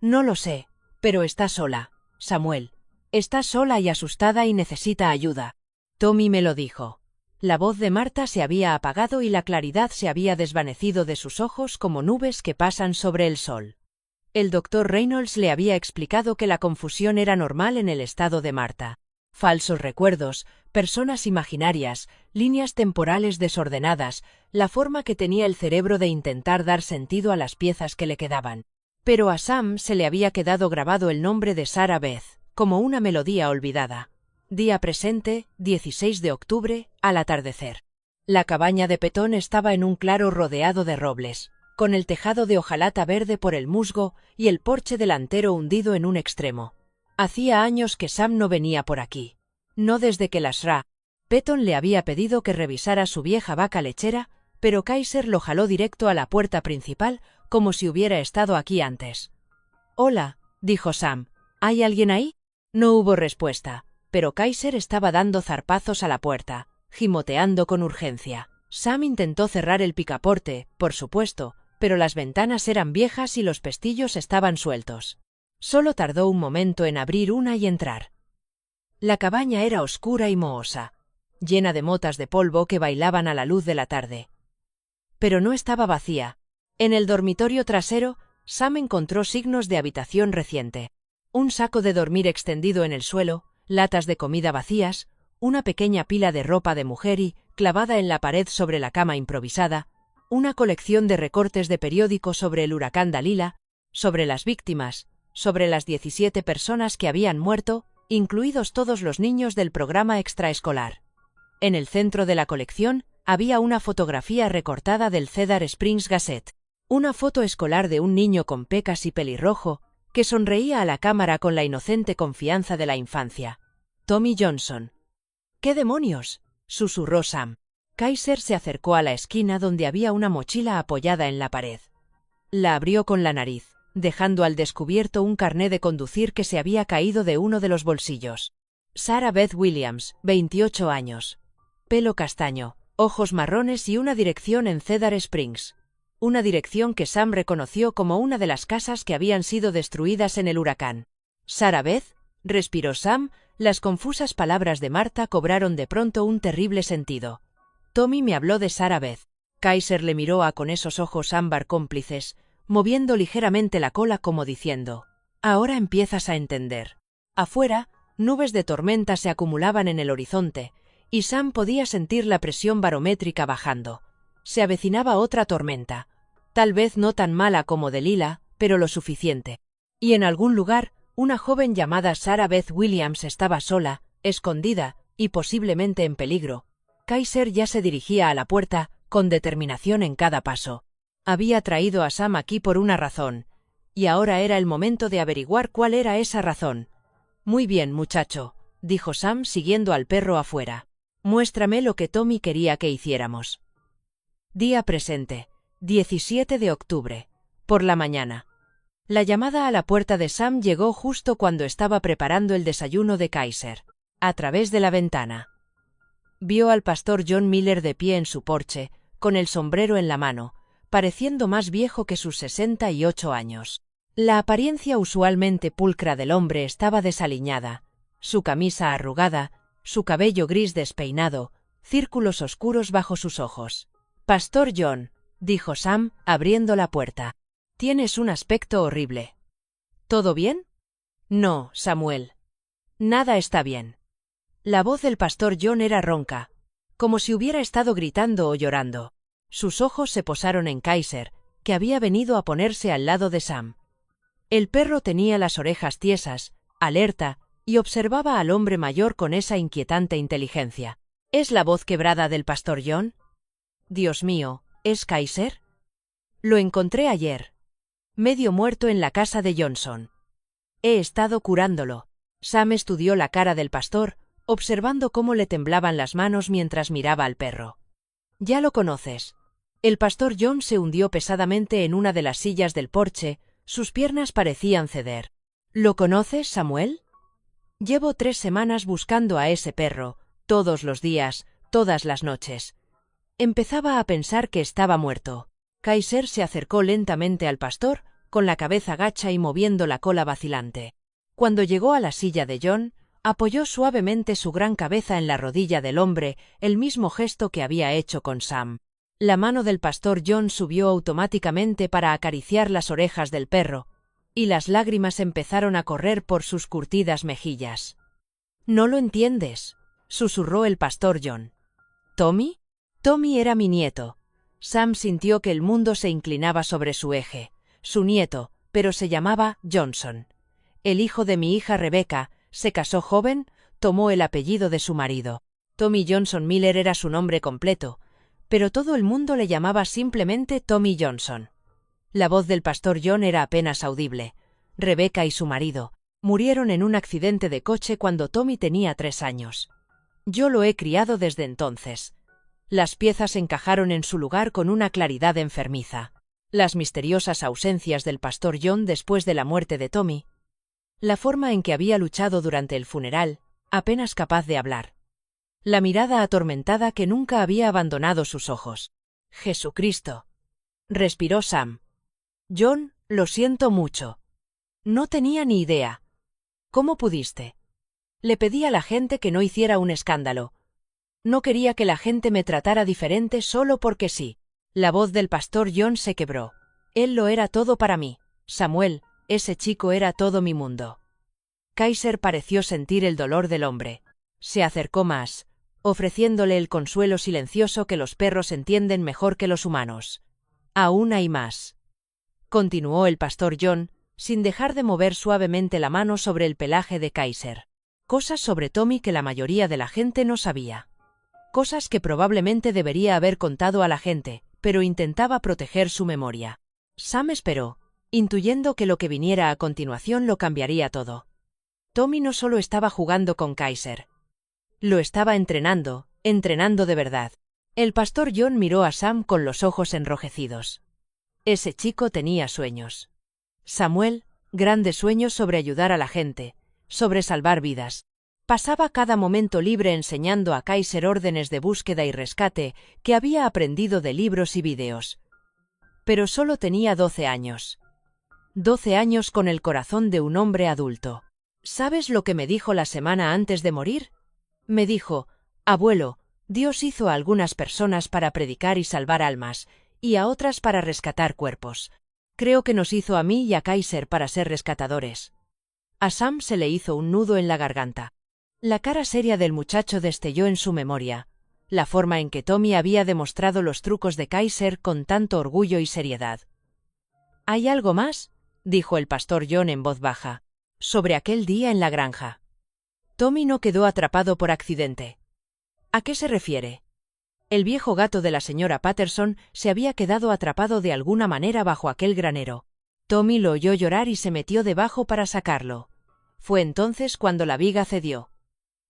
«No lo sé, pero está sola, Samuel. Está sola y asustada y necesita ayuda». Tommy me lo dijo. La voz de Martha se había apagado y la claridad se había desvanecido de sus ojos como nubes que pasan sobre el sol. El doctor Reynolds le había explicado que la confusión era normal en el estado de Martha. Falsos recuerdos, personas imaginarias, líneas temporales desordenadas, la forma que tenía el cerebro de intentar dar sentido a las piezas que le quedaban. Pero a Sam se le había quedado grabado el nombre de Sarah Beth, como una melodía olvidada. Día presente, 16 de octubre, al atardecer. La cabaña de Petón estaba en un claro rodeado de robles, con el tejado de hojalata verde por el musgo y el porche delantero hundido en un extremo. Hacía años que Sam no venía por aquí. No desde que las Ra. Petón le había pedido que revisara su vieja vaca lechera, pero Kaiser lo jaló directo a la puerta principal, como si hubiera estado aquí antes. «Hola», dijo Sam. «¿Hay alguien ahí?». No hubo respuesta, pero Kaiser estaba dando zarpazos a la puerta, gimoteando con urgencia. Sam intentó cerrar el picaporte, por supuesto, pero las ventanas eran viejas y los pestillos estaban sueltos. Solo tardó un momento en abrir una y entrar. La cabaña era oscura y mohosa, llena de motas de polvo que bailaban a la luz de la tarde. Pero no estaba vacía. En el dormitorio trasero, Sam encontró signos de habitación reciente. Un saco de dormir extendido en el suelo, latas de comida vacías, una pequeña pila de ropa de mujer y, clavada en la pared sobre la cama improvisada, una colección de recortes de periódico sobre el huracán Dalila, sobre las víctimas, sobre las 17 personas que habían muerto, incluidos todos los niños del programa extraescolar. En el centro de la colección había una fotografía recortada del Cedar Springs Gazette, una foto escolar de un niño con pecas y pelirrojo, que sonreía a la cámara con la inocente confianza de la infancia. Tommy Johnson. ¿Qué demonios?, susurró Sam. Kaiser se acercó a la esquina donde había una mochila apoyada en la pared. La abrió con la nariz, dejando al descubierto un carné de conducir que se había caído de uno de los bolsillos. Sarah Beth Williams, 28 años. Pelo castaño, ojos marrones y una dirección en Cedar Springs. Una dirección que Sam reconoció como una de las casas que habían sido destruidas en el huracán. «¿Sarah Beth?», respiró Sam. Las confusas palabras de Marta cobraron de pronto un terrible sentido. «Tommy me habló de Sarah Beth». Kaiser le miró con esos ojos ámbar cómplices, moviendo ligeramente la cola como diciendo: «Ahora empiezas a entender». Afuera, nubes de tormenta se acumulaban en el horizonte, y Sam podía sentir la presión barométrica bajando. Se avecinaba otra tormenta. Tal vez no tan mala como Dalila, pero lo suficiente. Y en algún lugar, una joven llamada Sarah Beth Williams estaba sola, escondida, y posiblemente en peligro. Kaiser ya se dirigía a la puerta, con determinación en cada paso. Había traído a Sam aquí por una razón, y ahora era el momento de averiguar cuál era esa razón. «Muy bien, muchacho», dijo Sam siguiendo al perro afuera. «Muéstrame lo que Tommy quería que hiciéramos». Día presente, 17 de octubre, por la mañana. La llamada a la puerta de Sam llegó justo cuando estaba preparando el desayuno de Kaiser. A través de la ventana vio al pastor John Miller de pie en su porche, con el sombrero en la mano, pareciendo más viejo que sus 68 años. La apariencia usualmente pulcra del hombre estaba desaliñada, su camisa arrugada, su cabello gris despeinado, círculos oscuros bajo sus ojos. «Pastor John», dijo Sam, abriendo la puerta. «Tienes un aspecto horrible». «¿Todo bien?» «No, Samuel. Nada está bien». La voz del pastor John era ronca, como si hubiera estado gritando o llorando. Sus ojos se posaron en Kaiser, que había venido a ponerse al lado de Sam. El perro tenía las orejas tiesas, alerta, y observaba al hombre mayor con esa inquietante inteligencia. «¿Es la voz quebrada del pastor John?» «Dios mío, ¿es Kaiser?» «Lo encontré ayer, medio muerto en la casa de Johnson. He estado curándolo». Sam estudió la cara del pastor, observando cómo le temblaban las manos mientras miraba al perro. «Ya lo conoces». El pastor John se hundió pesadamente en una de las sillas del porche, sus piernas parecían ceder. «¿Lo conoces, Samuel?» «Llevo 3 semanas buscando a ese perro, todos los días, todas las noches. Empezaba a pensar que estaba muerto». Kaiser se acercó lentamente al pastor, con la cabeza gacha y moviendo la cola vacilante. Cuando llegó a la silla de John, apoyó suavemente su gran cabeza en la rodilla del hombre, el mismo gesto que había hecho con Sam. La mano del pastor John subió automáticamente para acariciar las orejas del perro, y las lágrimas empezaron a correr por sus curtidas mejillas. «No lo entiendes», susurró el pastor John. «¿Tommy?» «Tommy era mi nieto». Sam sintió que el mundo se inclinaba sobre su eje. Su nieto, pero se llamaba Johnson. El hijo de mi hija Rebecca, se casó joven, tomó el apellido de su marido. Tommy Johnson Miller era su nombre completo, pero todo el mundo le llamaba simplemente Tommy Johnson. La voz del pastor John era apenas audible. Rebecca y su marido murieron en un accidente de coche cuando Tommy tenía 3 años. Yo lo he criado desde entonces. Las piezas encajaron en su lugar con una claridad enfermiza. Las misteriosas ausencias del pastor John después de la muerte de Tommy. La forma en que había luchado durante el funeral, apenas capaz de hablar. La mirada atormentada que nunca había abandonado sus ojos. Jesucristo. Respiró Sam. John, lo siento mucho. No tenía ni idea. ¿Cómo pudiste? Le pedí a la gente que no hiciera un escándalo. No quería que la gente me tratara diferente solo porque sí. La voz del pastor John se quebró. Él lo era todo para mí. Samuel, ese chico era todo mi mundo. Kaiser pareció sentir el dolor del hombre. Se acercó más, ofreciéndole el consuelo silencioso que los perros entienden mejor que los humanos. Aún hay más. Continuó el pastor John, sin dejar de mover suavemente la mano sobre el pelaje de Kaiser. Cosas sobre Tommy que la mayoría de la gente no sabía. Cosas que probablemente debería haber contado a la gente, pero intentaba proteger su memoria. Sam esperó, intuyendo que lo que viniera a continuación lo cambiaría todo. Tommy no solo estaba jugando con Kaiser. Lo estaba entrenando de verdad. El pastor John miró a Sam con los ojos enrojecidos. Ese chico tenía sueños. Samuel, grandes sueños sobre ayudar a la gente, sobre salvar vidas. Pasaba cada momento libre enseñando a Kaiser órdenes de búsqueda y rescate que había aprendido de libros y vídeos. Pero solo tenía 12 años. 12 años con el corazón de un hombre adulto. ¿Sabes lo que me dijo la semana antes de morir? Me dijo, abuelo, Dios hizo a algunas personas para predicar y salvar almas, y a otras para rescatar cuerpos. Creo que nos hizo a mí y a Kaiser para ser rescatadores. A Sam se le hizo un nudo en la garganta. La cara seria del muchacho destelló en su memoria, la forma en que Tommy había demostrado los trucos de Kaiser con tanto orgullo y seriedad. ¿Hay algo más?, dijo el pastor John en voz baja, sobre aquel día en la granja. Tommy no quedó atrapado por accidente. ¿A qué se refiere? El viejo gato de la señora Patterson se había quedado atrapado de alguna manera bajo aquel granero. Tommy lo oyó llorar y se metió debajo para sacarlo. Fue entonces cuando la viga cedió.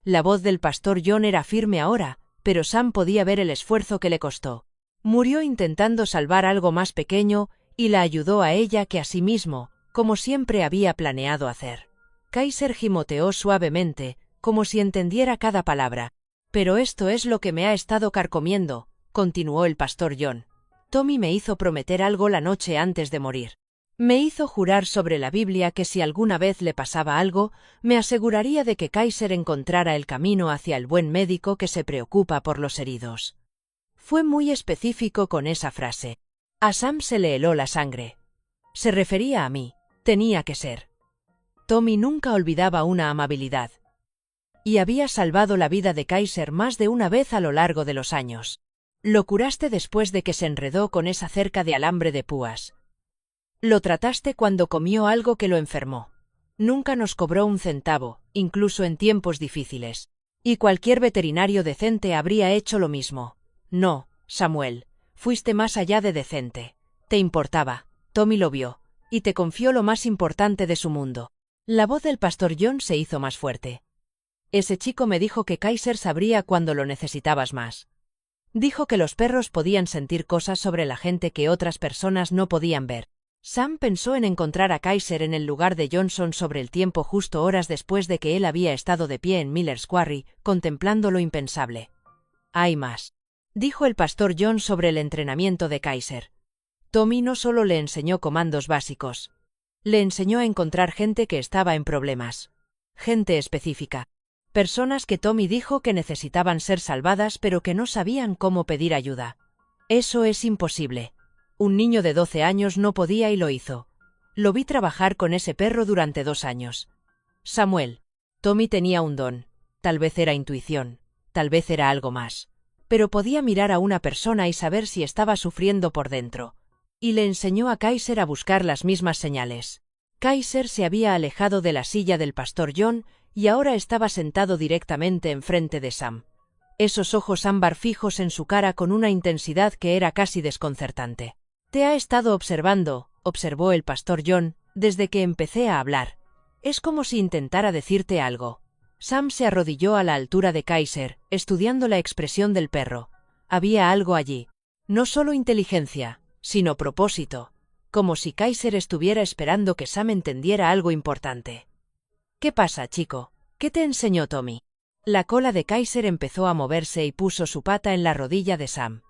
La voz del pastor John era firme ahora, pero Sam podía ver el esfuerzo que le costó. Murió intentando salvar algo más pequeño, y la ayudó a ella que a sí mismo, como siempre había planeado hacer. Kaiser gimoteó suavemente, como si entendiera cada palabra. Pero esto es lo que me ha estado carcomiendo, continuó el pastor John. Tommy me hizo prometer algo la noche antes de morir. Me hizo jurar sobre la Biblia que si alguna vez le pasaba algo, me aseguraría de que Kaiser encontrara el camino hacia el buen médico que se preocupa por los heridos. Fue muy específico con esa frase. A Sam se le heló la sangre. Se refería a mí. Tenía que ser. Tommy nunca olvidaba una amabilidad. Y había salvado la vida de Kaiser más de una vez a lo largo de los años. Lo curaste después de que se enredó con esa cerca de alambre de púas. Lo trataste cuando comió algo que lo enfermó. Nunca nos cobró un centavo, incluso en tiempos difíciles. Y cualquier veterinario decente habría hecho lo mismo. No, Samuel, fuiste más allá de decente. Te importaba. Tommy lo vio, y te confió lo más importante de su mundo. La voz del pastor John se hizo más fuerte. Ese chico me dijo que Kaiser sabría cuando lo necesitabas más. Dijo que los perros podían sentir cosas sobre la gente que otras personas no podían ver. Sam pensó en encontrar a Kaiser en el lugar de Johnson sobre el tiempo justo horas después de que él había estado de pie en Miller's Quarry, contemplando lo impensable. Hay más, dijo el pastor John sobre el entrenamiento de Kaiser. Tommy no solo le enseñó comandos básicos. Le enseñó a encontrar gente que estaba en problemas. Gente específica. Personas que Tommy dijo que necesitaban ser salvadas pero que no sabían cómo pedir ayuda. Eso es imposible. Un niño de 12 años no podía y lo hizo. Lo vi trabajar con ese perro durante 2 años. Samuel. Tommy tenía un don. Tal vez era intuición. Tal vez era algo más. Pero podía mirar a una persona y saber si estaba sufriendo por dentro. Y le enseñó a Kaiser a buscar las mismas señales. Kaiser se había alejado de la silla del pastor John y ahora estaba sentado directamente enfrente de Sam. Esos ojos ámbar fijos en su cara con una intensidad que era casi desconcertante. Te ha estado observando, observó el pastor John, desde que empecé a hablar. Es como si intentara decirte algo. Sam se arrodilló a la altura de Kaiser, estudiando la expresión del perro. Había algo allí. No solo inteligencia, sino propósito. Como si Kaiser estuviera esperando que Sam entendiera algo importante. ¿Qué pasa, chico? ¿Qué te enseñó Tommy? La cola de Kaiser empezó a moverse y puso su pata en la rodilla de Sam.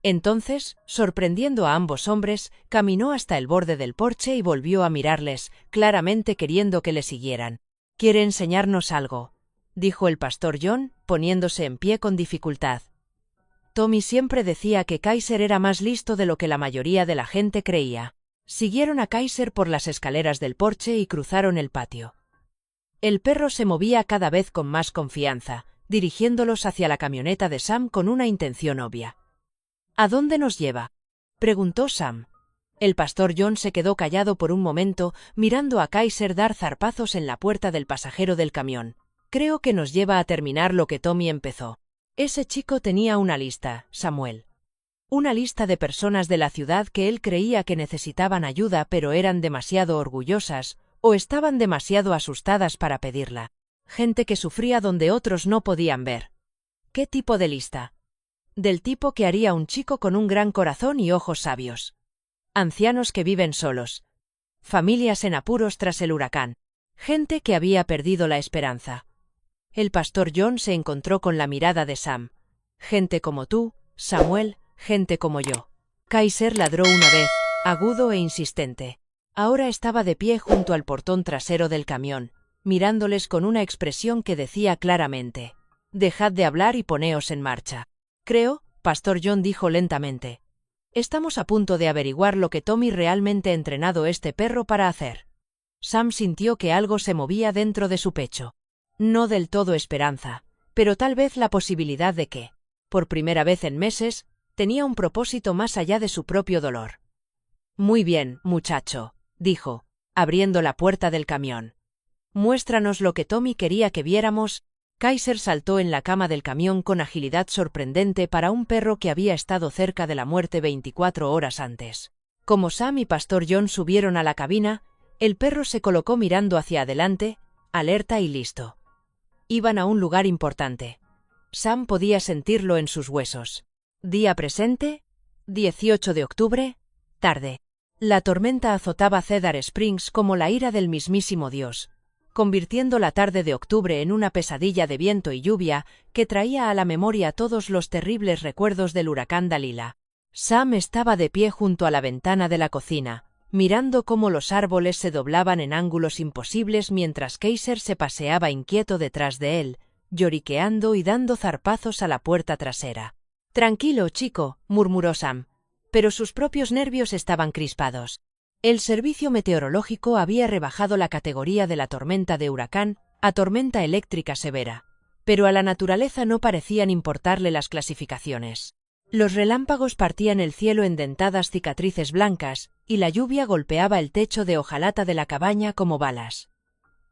Entonces, sorprendiendo a ambos hombres, caminó hasta el borde del porche y volvió a mirarles, claramente queriendo que le siguieran. «¿Quiere enseñarnos algo?», dijo el pastor John, poniéndose en pie con dificultad. Tommy siempre decía que Kaiser era más listo de lo que la mayoría de la gente creía. Siguieron a Kaiser por las escaleras del porche y cruzaron el patio. El perro se movía cada vez con más confianza, dirigiéndolos hacia la camioneta de Sam con una intención obvia. «¿A dónde nos lleva?», preguntó Sam. El pastor John se quedó callado por un momento, mirando a Kaiser dar zarpazos en la puerta del pasajero del camión. «Creo que nos lleva a terminar lo que Tommy empezó. Ese chico tenía una lista, Samuel. Una lista de personas de la ciudad que él creía que necesitaban ayuda pero eran demasiado orgullosas, o estaban demasiado asustadas para pedirla. Gente que sufría donde otros no podían ver». «¿Qué tipo de lista?». «Del tipo que haría un chico con un gran corazón y ojos sabios. Ancianos que viven solos. Familias en apuros tras el huracán. Gente que había perdido la esperanza». El pastor John se encontró con la mirada de Sam. «Gente como tú, Samuel, gente como yo». Kaiser ladró una vez, agudo e insistente. Ahora estaba de pie junto al portón trasero del camión, mirándoles con una expresión que decía claramente: «Dejad de hablar y poneos en marcha». «Creo», pastor John dijo lentamente, «estamos a punto de averiguar lo que Tommy realmente ha entrenado este perro para hacer». Sam sintió que algo se movía dentro de su pecho. No del todo esperanza, pero tal vez la posibilidad de que, por primera vez en meses, tenía un propósito más allá de su propio dolor. «Muy bien, muchacho», dijo, abriendo la puerta del camión. «Muéstranos lo que Tommy quería que viéramos». Kaiser saltó en la cama del camión con agilidad sorprendente para un perro que había estado cerca de la muerte 24 horas antes. Como Sam y pastor John subieron a la cabina, el perro se colocó mirando hacia adelante, alerta y listo. Iban a un lugar importante. Sam podía sentirlo en sus huesos. Día presente, 18 de octubre, tarde. La tormenta azotaba Cedar Springs como la ira del mismísimo Dios, convirtiendo la tarde de octubre en una pesadilla de viento y lluvia que traía a la memoria todos los terribles recuerdos del huracán Dalila. Sam estaba de pie junto a la ventana de la cocina, mirando cómo los árboles se doblaban en ángulos imposibles mientras Kaiser se paseaba inquieto detrás de él, lloriqueando y dando zarpazos a la puerta trasera. «Tranquilo, chico», murmuró Sam, pero sus propios nervios estaban crispados. El servicio meteorológico había rebajado la categoría de la tormenta de huracán a tormenta eléctrica severa, pero a la naturaleza no parecían importarle las clasificaciones. Los relámpagos partían el cielo en dentadas cicatrices blancas, y la lluvia golpeaba el techo de hojalata de la cabaña como balas.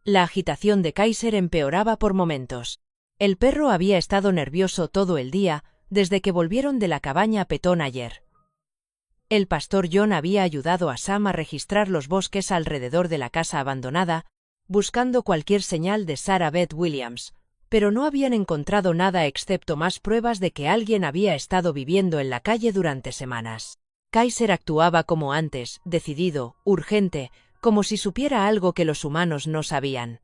La agitación de Kaiser empeoraba por momentos. El perro había estado nervioso todo el día, desde que volvieron de la cabaña Petón ayer. El pastor John había ayudado a Sam a registrar los bosques alrededor de la casa abandonada, buscando cualquier señal de Sarah Beth Williams, pero no habían encontrado nada excepto más pruebas de que alguien había estado viviendo en la calle durante semanas. Kaiser actuaba como antes, decidido, urgente, como si supiera algo que los humanos no sabían.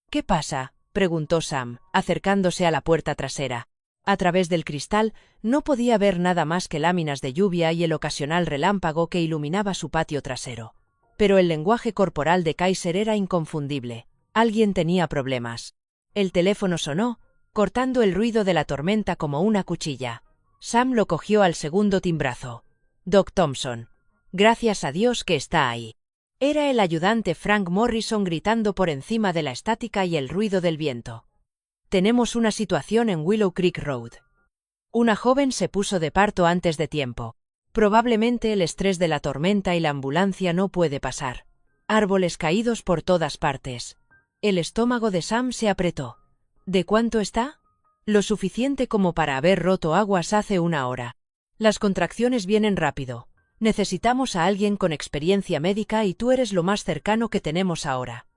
«¿Qué pasa?», preguntó Sam, acercándose a la puerta trasera. A través del cristal no podía ver nada más que láminas de lluvia y el ocasional relámpago que iluminaba su patio trasero. Pero el lenguaje corporal de Kaiser era inconfundible. Alguien tenía problemas. El teléfono sonó, cortando el ruido de la tormenta como una cuchilla. Sam lo cogió al segundo timbrazo. «Doc Thompson. Gracias a Dios que está ahí». Era el ayudante Frank Morrison gritando por encima de la estática y el ruido del viento. «Tenemos una situación en Willow Creek Road. Una joven se puso de parto antes de tiempo. Probablemente el estrés de la tormenta y la ambulancia no puede pasar. Árboles caídos por todas partes». El estómago de Sam se apretó. «¿De cuánto está?». «Lo suficiente como para haber roto aguas hace una hora. Las contracciones vienen rápido. Necesitamos a alguien con experiencia médica y tú eres lo más cercano que tenemos ahora».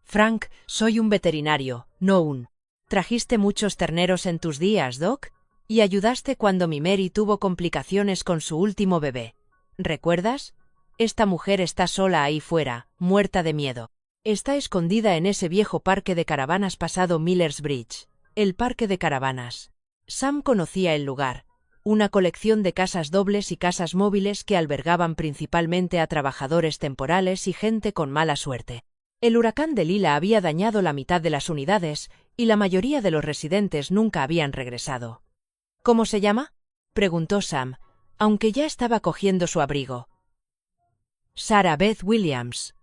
«Frank, soy un veterinario, no un... ¿Trajiste muchos terneros en tus días, Doc? Y ayudaste cuando mi Mary tuvo complicaciones con su último bebé. ¿Recuerdas? Esta mujer está sola ahí fuera, muerta de miedo». Está escondida en ese viejo parque de caravanas pasado Miller's Bridge. El parque de caravanas. Sam conocía el lugar. Una colección de casas dobles y casas móviles que albergaban principalmente a trabajadores temporales y gente con mala suerte. El huracán Delilah había dañado la mitad de las unidades, y la mayoría de los residentes nunca habían regresado. ¿Cómo se llama?, preguntó Sam, aunque ya estaba cogiendo su abrigo. Sarah Beth Williams.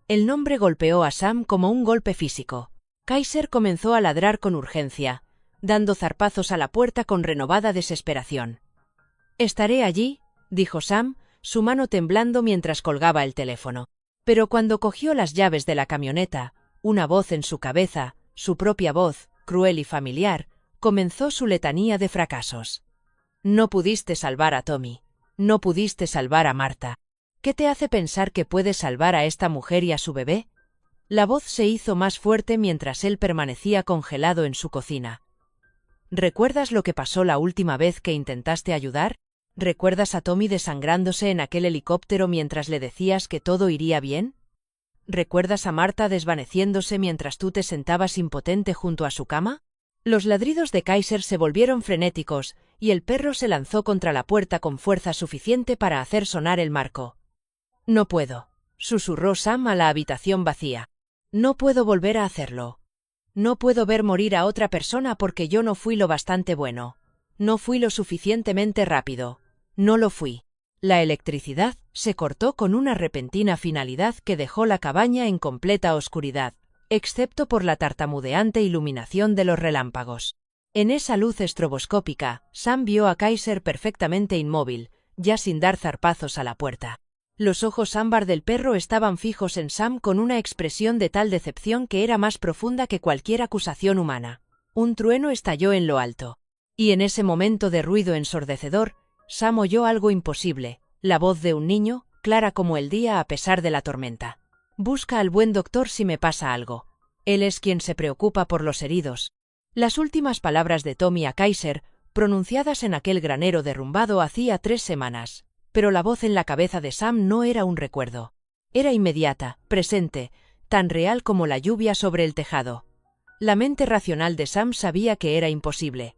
El nombre golpeó a Sam como un golpe físico. Kaiser comenzó a ladrar con urgencia, dando zarpazos a la puerta con renovada desesperación. «Estaré allí», dijo Sam, su mano temblando mientras colgaba el teléfono. Pero cuando cogió las llaves de la camioneta, una voz en su cabeza, su propia voz, cruel y familiar, comenzó su letanía de fracasos. «No pudiste salvar a Tommy. No pudiste salvar a Marta. ¿Qué te hace pensar que puedes salvar a esta mujer y a su bebé?». La voz se hizo más fuerte mientras él permanecía congelado en su cocina. «¿Recuerdas lo que pasó la última vez que intentaste ayudar? ¿Recuerdas a Tommy desangrándose en aquel helicóptero mientras le decías que todo iría bien? ¿Recuerdas a Marta desvaneciéndose mientras tú te sentabas impotente junto a su cama?». Los ladridos de Kaiser se volvieron frenéticos, y el perro se lanzó contra la puerta con fuerza suficiente para hacer sonar el marco. «No puedo», susurró Sam a la habitación vacía. «No puedo volver a hacerlo. No puedo ver morir a otra persona porque yo no fui lo bastante bueno. No fui lo suficientemente rápido. No lo fui». La electricidad se cortó con una repentina finalidad que dejó la cabaña en completa oscuridad, excepto por la tartamudeante iluminación de los relámpagos. En esa luz estroboscópica, Sam vio a Kaiser perfectamente inmóvil, ya sin dar zarpazos a la puerta. Los ojos ámbar del perro estaban fijos en Sam con una expresión de tal decepción que era más profunda que cualquier acusación humana. Un trueno estalló en lo alto. Y en ese momento de ruido ensordecedor, Sam oyó algo imposible, la voz de un niño, clara como el día a pesar de la tormenta. «Busca al buen doctor si me pasa algo. Él es quien se preocupa por los heridos». Las últimas palabras de Tommy a Kaiser, pronunciadas en aquel granero derrumbado hacía 3 semanas. Pero la voz en la cabeza de Sam no era un recuerdo. Era inmediata, presente, tan real como la lluvia sobre el tejado. La mente racional de Sam sabía que era imposible.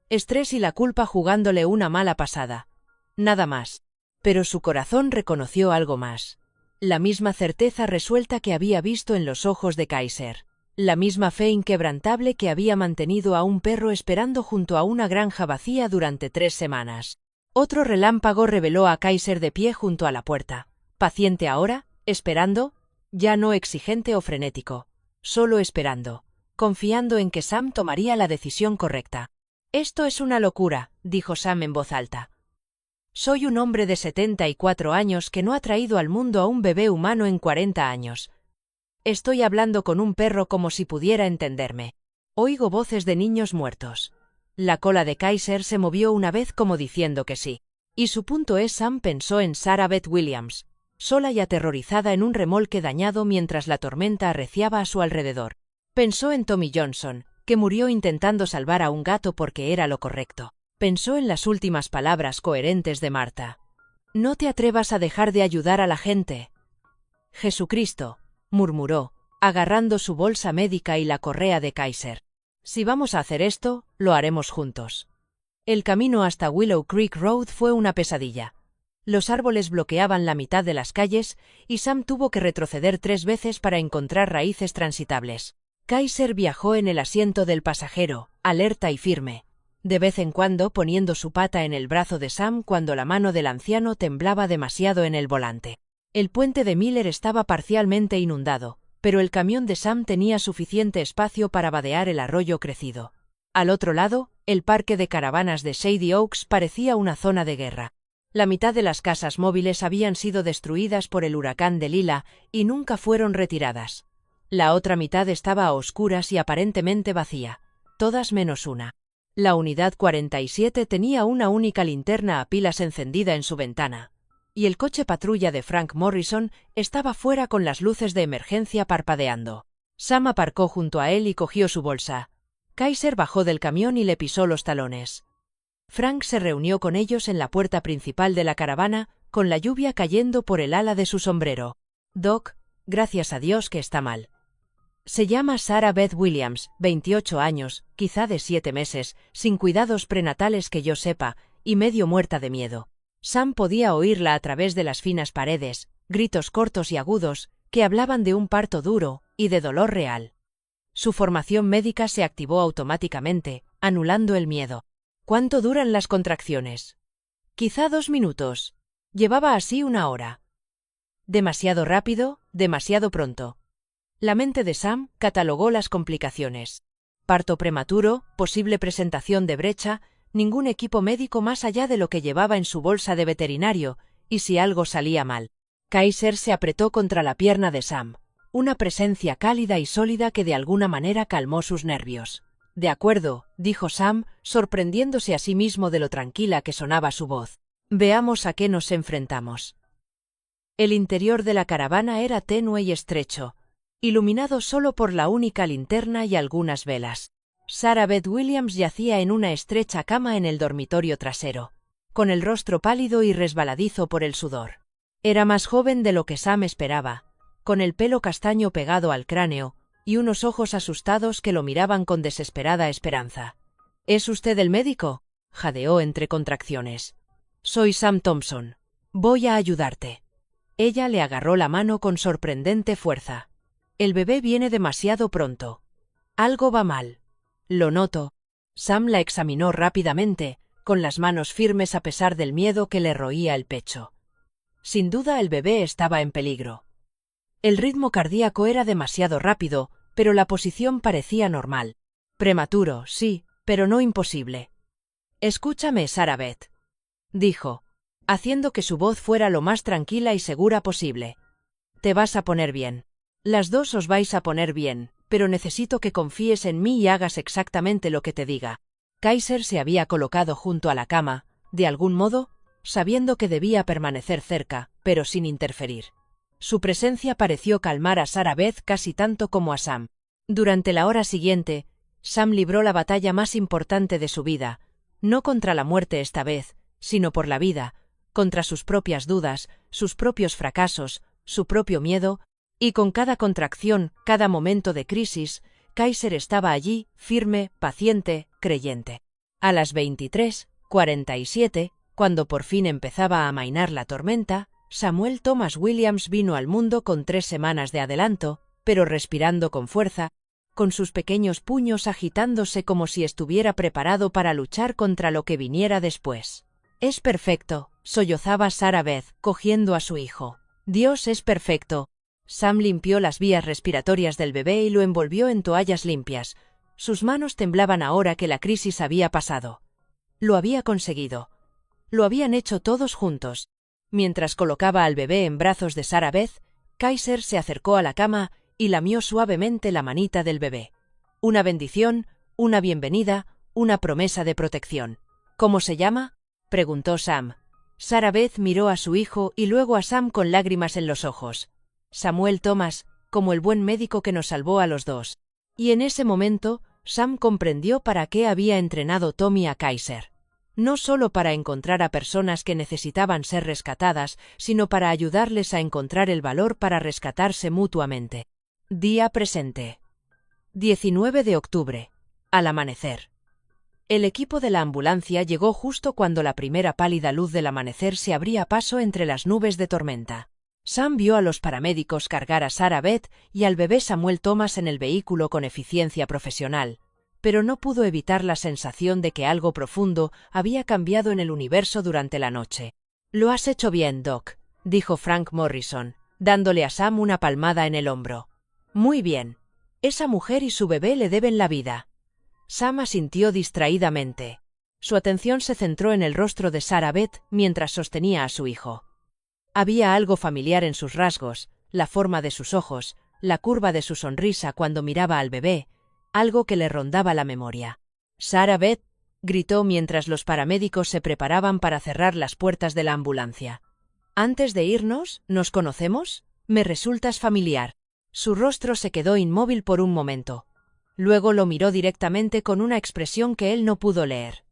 Estrés y la culpa jugándole una mala pasada. Nada más. Pero su corazón reconoció algo más. La misma certeza resuelta que había visto en los ojos de Kaiser. La misma fe inquebrantable que había mantenido a un perro esperando junto a una granja vacía durante 3 semanas. Otro relámpago reveló a Kaiser de pie junto a la puerta. Paciente ahora, esperando, ya no exigente o frenético. Solo esperando, confiando en que Sam tomaría la decisión correcta. «Esto es una locura», dijo Sam en voz alta. «Soy un hombre de 74 años que no ha traído al mundo a un bebé humano en 40 años. Estoy hablando con un perro como si pudiera entenderme. Oigo voces de niños muertos». La cola de Kaiser se movió una vez como diciendo que sí. Y su punto es Sam pensó en Sarah Beth Williams, sola y aterrorizada en un remolque dañado mientras la tormenta arreciaba a su alrededor. Pensó en Tommy Johnson, que murió intentando salvar a un gato porque era lo correcto. Pensó en las últimas palabras coherentes de Marta. «No te atrevas a dejar de ayudar a la gente». «Jesucristo», murmuró, agarrando su bolsa médica y la correa de Kaiser. «Si vamos a hacer esto, lo haremos juntos». El camino hasta Willow Creek Road fue una pesadilla. Los árboles bloqueaban la mitad de las calles y Sam tuvo que retroceder 3 veces para encontrar raíces transitables. Kaiser viajó en el asiento del pasajero, alerta y firme, de vez en cuando poniendo su pata en el brazo de Sam cuando la mano del anciano temblaba demasiado en el volante. El puente de Miller estaba parcialmente inundado, pero el camión de Sam tenía suficiente espacio para vadear el arroyo crecido. Al otro lado, el parque de caravanas de Shady Oaks parecía una zona de guerra. La mitad de las casas móviles habían sido destruidas por el huracán Delilah y nunca fueron retiradas. La otra mitad estaba a oscuras y aparentemente vacía, todas menos una. La unidad 47 tenía una única linterna a pilas encendida en su ventana. Y el coche patrulla de Frank Morrison estaba fuera con las luces de emergencia parpadeando. Sam aparcó junto a él y cogió su bolsa. Kaiser bajó del camión y le pisó los talones. Frank se reunió con ellos en la puerta principal de la caravana, con la lluvia cayendo por el ala de su sombrero. «Doc», Gracias a Dios que está mal. Se llama Sarah Beth Williams, 28 años, quizá de 7 meses, sin cuidados prenatales que yo sepa, y medio muerta de miedo. Sam podía oírla a través de las finas paredes, gritos cortos y agudos, que hablaban de un parto duro y de dolor real. Su formación médica se activó automáticamente, anulando el miedo. ¿Cuánto duran las contracciones? Quizá 2 minutos. Llevaba así 1 hora. Demasiado rápido, demasiado pronto. La mente de Sam catalogó las complicaciones. Parto prematuro, posible presentación de brecha, ningún equipo médico más allá de lo que llevaba en su bolsa de veterinario, y si algo salía mal. Kaiser se apretó contra la pierna de Sam, una presencia cálida y sólida que de alguna manera calmó sus nervios. De acuerdo, dijo Sam, sorprendiéndose a sí mismo de lo tranquila que sonaba su voz. Veamos a qué nos enfrentamos. El interior de la caravana era tenue y estrecho, iluminado solo por la única linterna y algunas velas. Sarah Beth Williams yacía en una estrecha cama en el dormitorio trasero, con el rostro pálido y resbaladizo por el sudor. Era más joven de lo que Sam esperaba, con el pelo castaño pegado al cráneo, y unos ojos asustados que lo miraban con desesperada esperanza. ¿Es usted el médico?, jadeó entre contracciones. Soy Sam Thompson. Voy a ayudarte. Ella le agarró la mano con sorprendente fuerza. El bebé viene demasiado pronto. Algo va mal. Lo noto. Sam la examinó rápidamente, con las manos firmes a pesar del miedo que le roía el pecho. Sin duda el bebé estaba en peligro. El ritmo cardíaco era demasiado rápido, pero la posición parecía normal. Prematuro, sí, pero no imposible. Escúchame, Sarah Beth, dijo, haciendo que su voz fuera lo más tranquila y segura posible. Te vas a poner bien. Las dos os vais a poner bien, pero necesito que confíes en mí y hagas exactamente lo que te diga. Kaiser se había colocado junto a la cama, de algún modo, sabiendo que debía permanecer cerca, pero sin interferir. Su presencia pareció calmar a Sarah Beth casi tanto como a Sam. Durante la hora siguiente, Sam libró la batalla más importante de su vida, no contra la muerte esta vez, sino por la vida, contra sus propias dudas, sus propios fracasos, su propio miedo, y con cada contracción, cada momento de crisis, Kaiser estaba allí, firme, paciente, creyente. A las 23:47, cuando por fin empezaba a amainar la tormenta, Samuel Thomas Williams vino al mundo con 3 semanas de adelanto, pero respirando con fuerza, con sus pequeños puños agitándose como si estuviera preparado para luchar contra lo que viniera después. Es perfecto, sollozaba Sarah Beth, cogiendo a su hijo. Dios es perfecto. Sam limpió las vías respiratorias del bebé y lo envolvió en toallas limpias. Sus manos temblaban ahora que la crisis había pasado. Lo había conseguido. Lo habían hecho todos juntos. Mientras colocaba al bebé en brazos de Sarah Beth, Kaiser se acercó a la cama y lamió suavemente la manita del bebé. Una bendición, una bienvenida, una promesa de protección. ¿Cómo se llama?, preguntó Sam. Sarah Beth miró a su hijo y luego a Sam con lágrimas en los ojos. Samuel Thomas, como el buen médico que nos salvó a los dos. Y en ese momento, Sam comprendió para qué había entrenado Tommy a Kaiser. No solo para encontrar a personas que necesitaban ser rescatadas, sino para ayudarles a encontrar el valor para rescatarse mutuamente. Día presente. 19 de octubre. Al amanecer. El equipo de la ambulancia llegó justo cuando la primera pálida luz del amanecer se abría paso entre las nubes de tormenta. Sam vio a los paramédicos cargar a Sarah Beth y al bebé Samuel Thomas en el vehículo con eficiencia profesional, pero no pudo evitar la sensación de que algo profundo había cambiado en el universo durante la noche. «Lo has hecho bien, Doc», dijo Frank Morrison, dándole a Sam una palmada en el hombro. «Muy bien. Esa mujer y su bebé le deben la vida». Sam asintió distraídamente. Su atención se centró en el rostro de Sarah Beth mientras sostenía a su hijo. Había algo familiar en sus rasgos, la forma de sus ojos, la curva de su sonrisa cuando miraba al bebé, algo que le rondaba la memoria. «Sarah Beth», gritó mientras los paramédicos se preparaban para cerrar las puertas de la ambulancia. «Antes de irnos, ¿nos conocemos? Me resultas familiar». Su rostro se quedó inmóvil por un momento. Luego lo miró directamente con una expresión que él no pudo leer.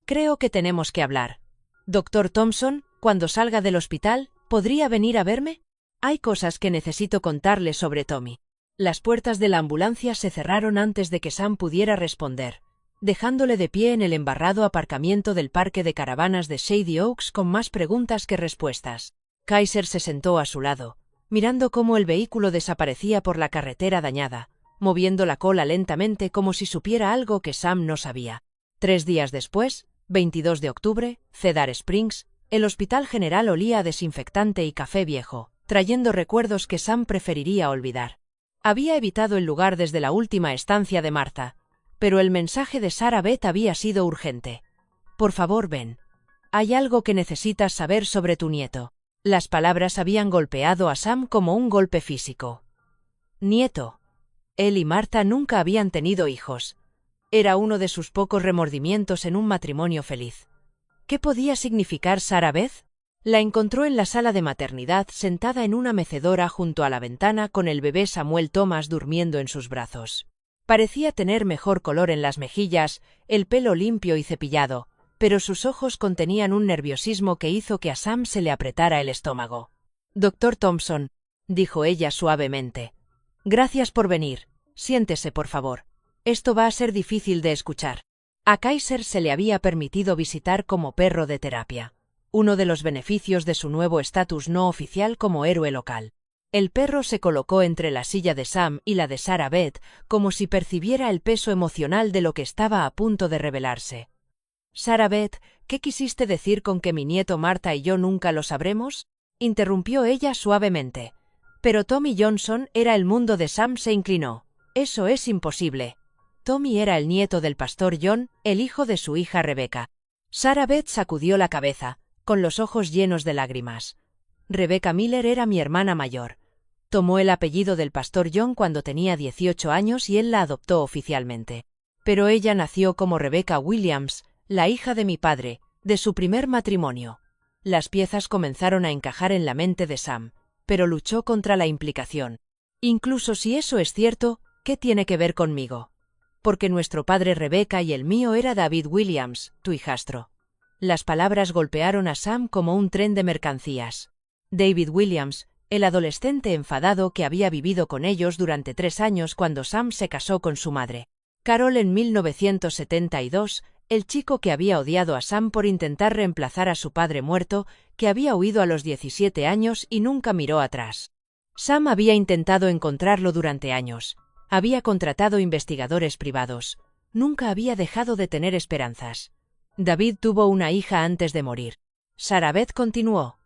«Creo que tenemos que hablar. Doctor Thompson, cuando salga del hospital, ¿podría venir a verme?». Hay cosas que necesito contarle sobre Tommy. Las puertas de la ambulancia se cerraron antes de que Sam pudiera responder, dejándole de pie en el embarrado aparcamiento del parque de caravanas de Shady Oaks con más preguntas que respuestas. Kaiser se sentó a su lado, mirando cómo el vehículo desaparecía por la carretera dañada, moviendo la cola lentamente como si supiera algo que Sam no sabía. 3 días después, 22 de octubre, Cedar Springs, el hospital general olía a desinfectante y café viejo, trayendo recuerdos que Sam preferiría olvidar. Había evitado el lugar desde la última estancia de Martha, pero el mensaje de Sarah Beth había sido urgente. Por favor, ven. Hay algo que necesitas saber sobre tu nieto. Las palabras habían golpeado a Sam como un golpe físico. Nieto. Él y Martha nunca habían tenido hijos. Era uno de sus pocos remordimientos en un matrimonio feliz. ¿Qué podía significar Sarah Beth? La encontró en la sala de maternidad sentada en una mecedora junto a la ventana con el bebé Samuel Thomas durmiendo en sus brazos. Parecía tener mejor color en las mejillas, el pelo limpio y cepillado, pero sus ojos contenían un nerviosismo que hizo que a Sam se le apretara el estómago. «Dr. Thompson», dijo ella suavemente. «Gracias por venir. Siéntese, por favor. Esto va a ser difícil de escuchar». A Kaiser se le había permitido visitar como perro de terapia, uno de los beneficios de su nuevo estatus no oficial como héroe local. El perro se colocó entre la silla de Sam y la de Sarah Beth, como si percibiera el peso emocional de lo que estaba a punto de revelarse. «Sarah Beth, ¿qué quisiste decir con que mi nieto Martha y yo nunca lo sabremos?», interrumpió ella suavemente. Pero Tommy Johnson era el mundo de Sam se inclinó. «Eso es imposible». Tommy era el nieto del pastor John, el hijo de su hija Rebecca. Sarah Beth sacudió la cabeza, con los ojos llenos de lágrimas. Rebecca Miller era mi hermana mayor. Tomó el apellido del pastor John cuando tenía 18 años y él la adoptó oficialmente. Pero ella nació como Rebecca Williams, la hija de mi padre, de su primer matrimonio. Las piezas comenzaron a encajar en la mente de Sam, pero luchó contra la implicación. Incluso si eso es cierto, ¿qué tiene que ver conmigo? Porque nuestro padre Rebecca y el mío era David Williams, tu hijastro. Las palabras golpearon a Sam como un tren de mercancías. David Williams, el adolescente enfadado que había vivido con ellos durante 3 años cuando Sam se casó con su madre. Carol en 1972, el chico que había odiado a Sam por intentar reemplazar a su padre muerto, que había huido a los 17 años y nunca miró atrás. Sam había intentado encontrarlo durante años. Había contratado investigadores privados. Nunca había dejado de tener esperanzas. David tuvo una hija antes de morir. Sarah Beth continuó.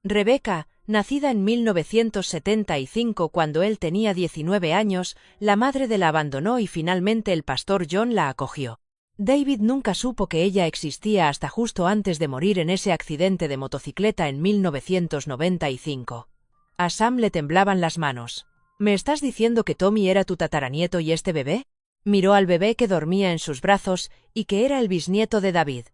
Rebecca, nacida en 1975 cuando él tenía 19 años, la madre de la abandonó y finalmente el pastor John la acogió. David nunca supo que ella existía hasta justo antes de morir en ese accidente de motocicleta en 1995. A Sam le temblaban las manos. ¿Me estás diciendo que Tommy era tu tataranieto y este bebé? Miró al bebé que dormía en sus brazos y que era el bisnieto de David.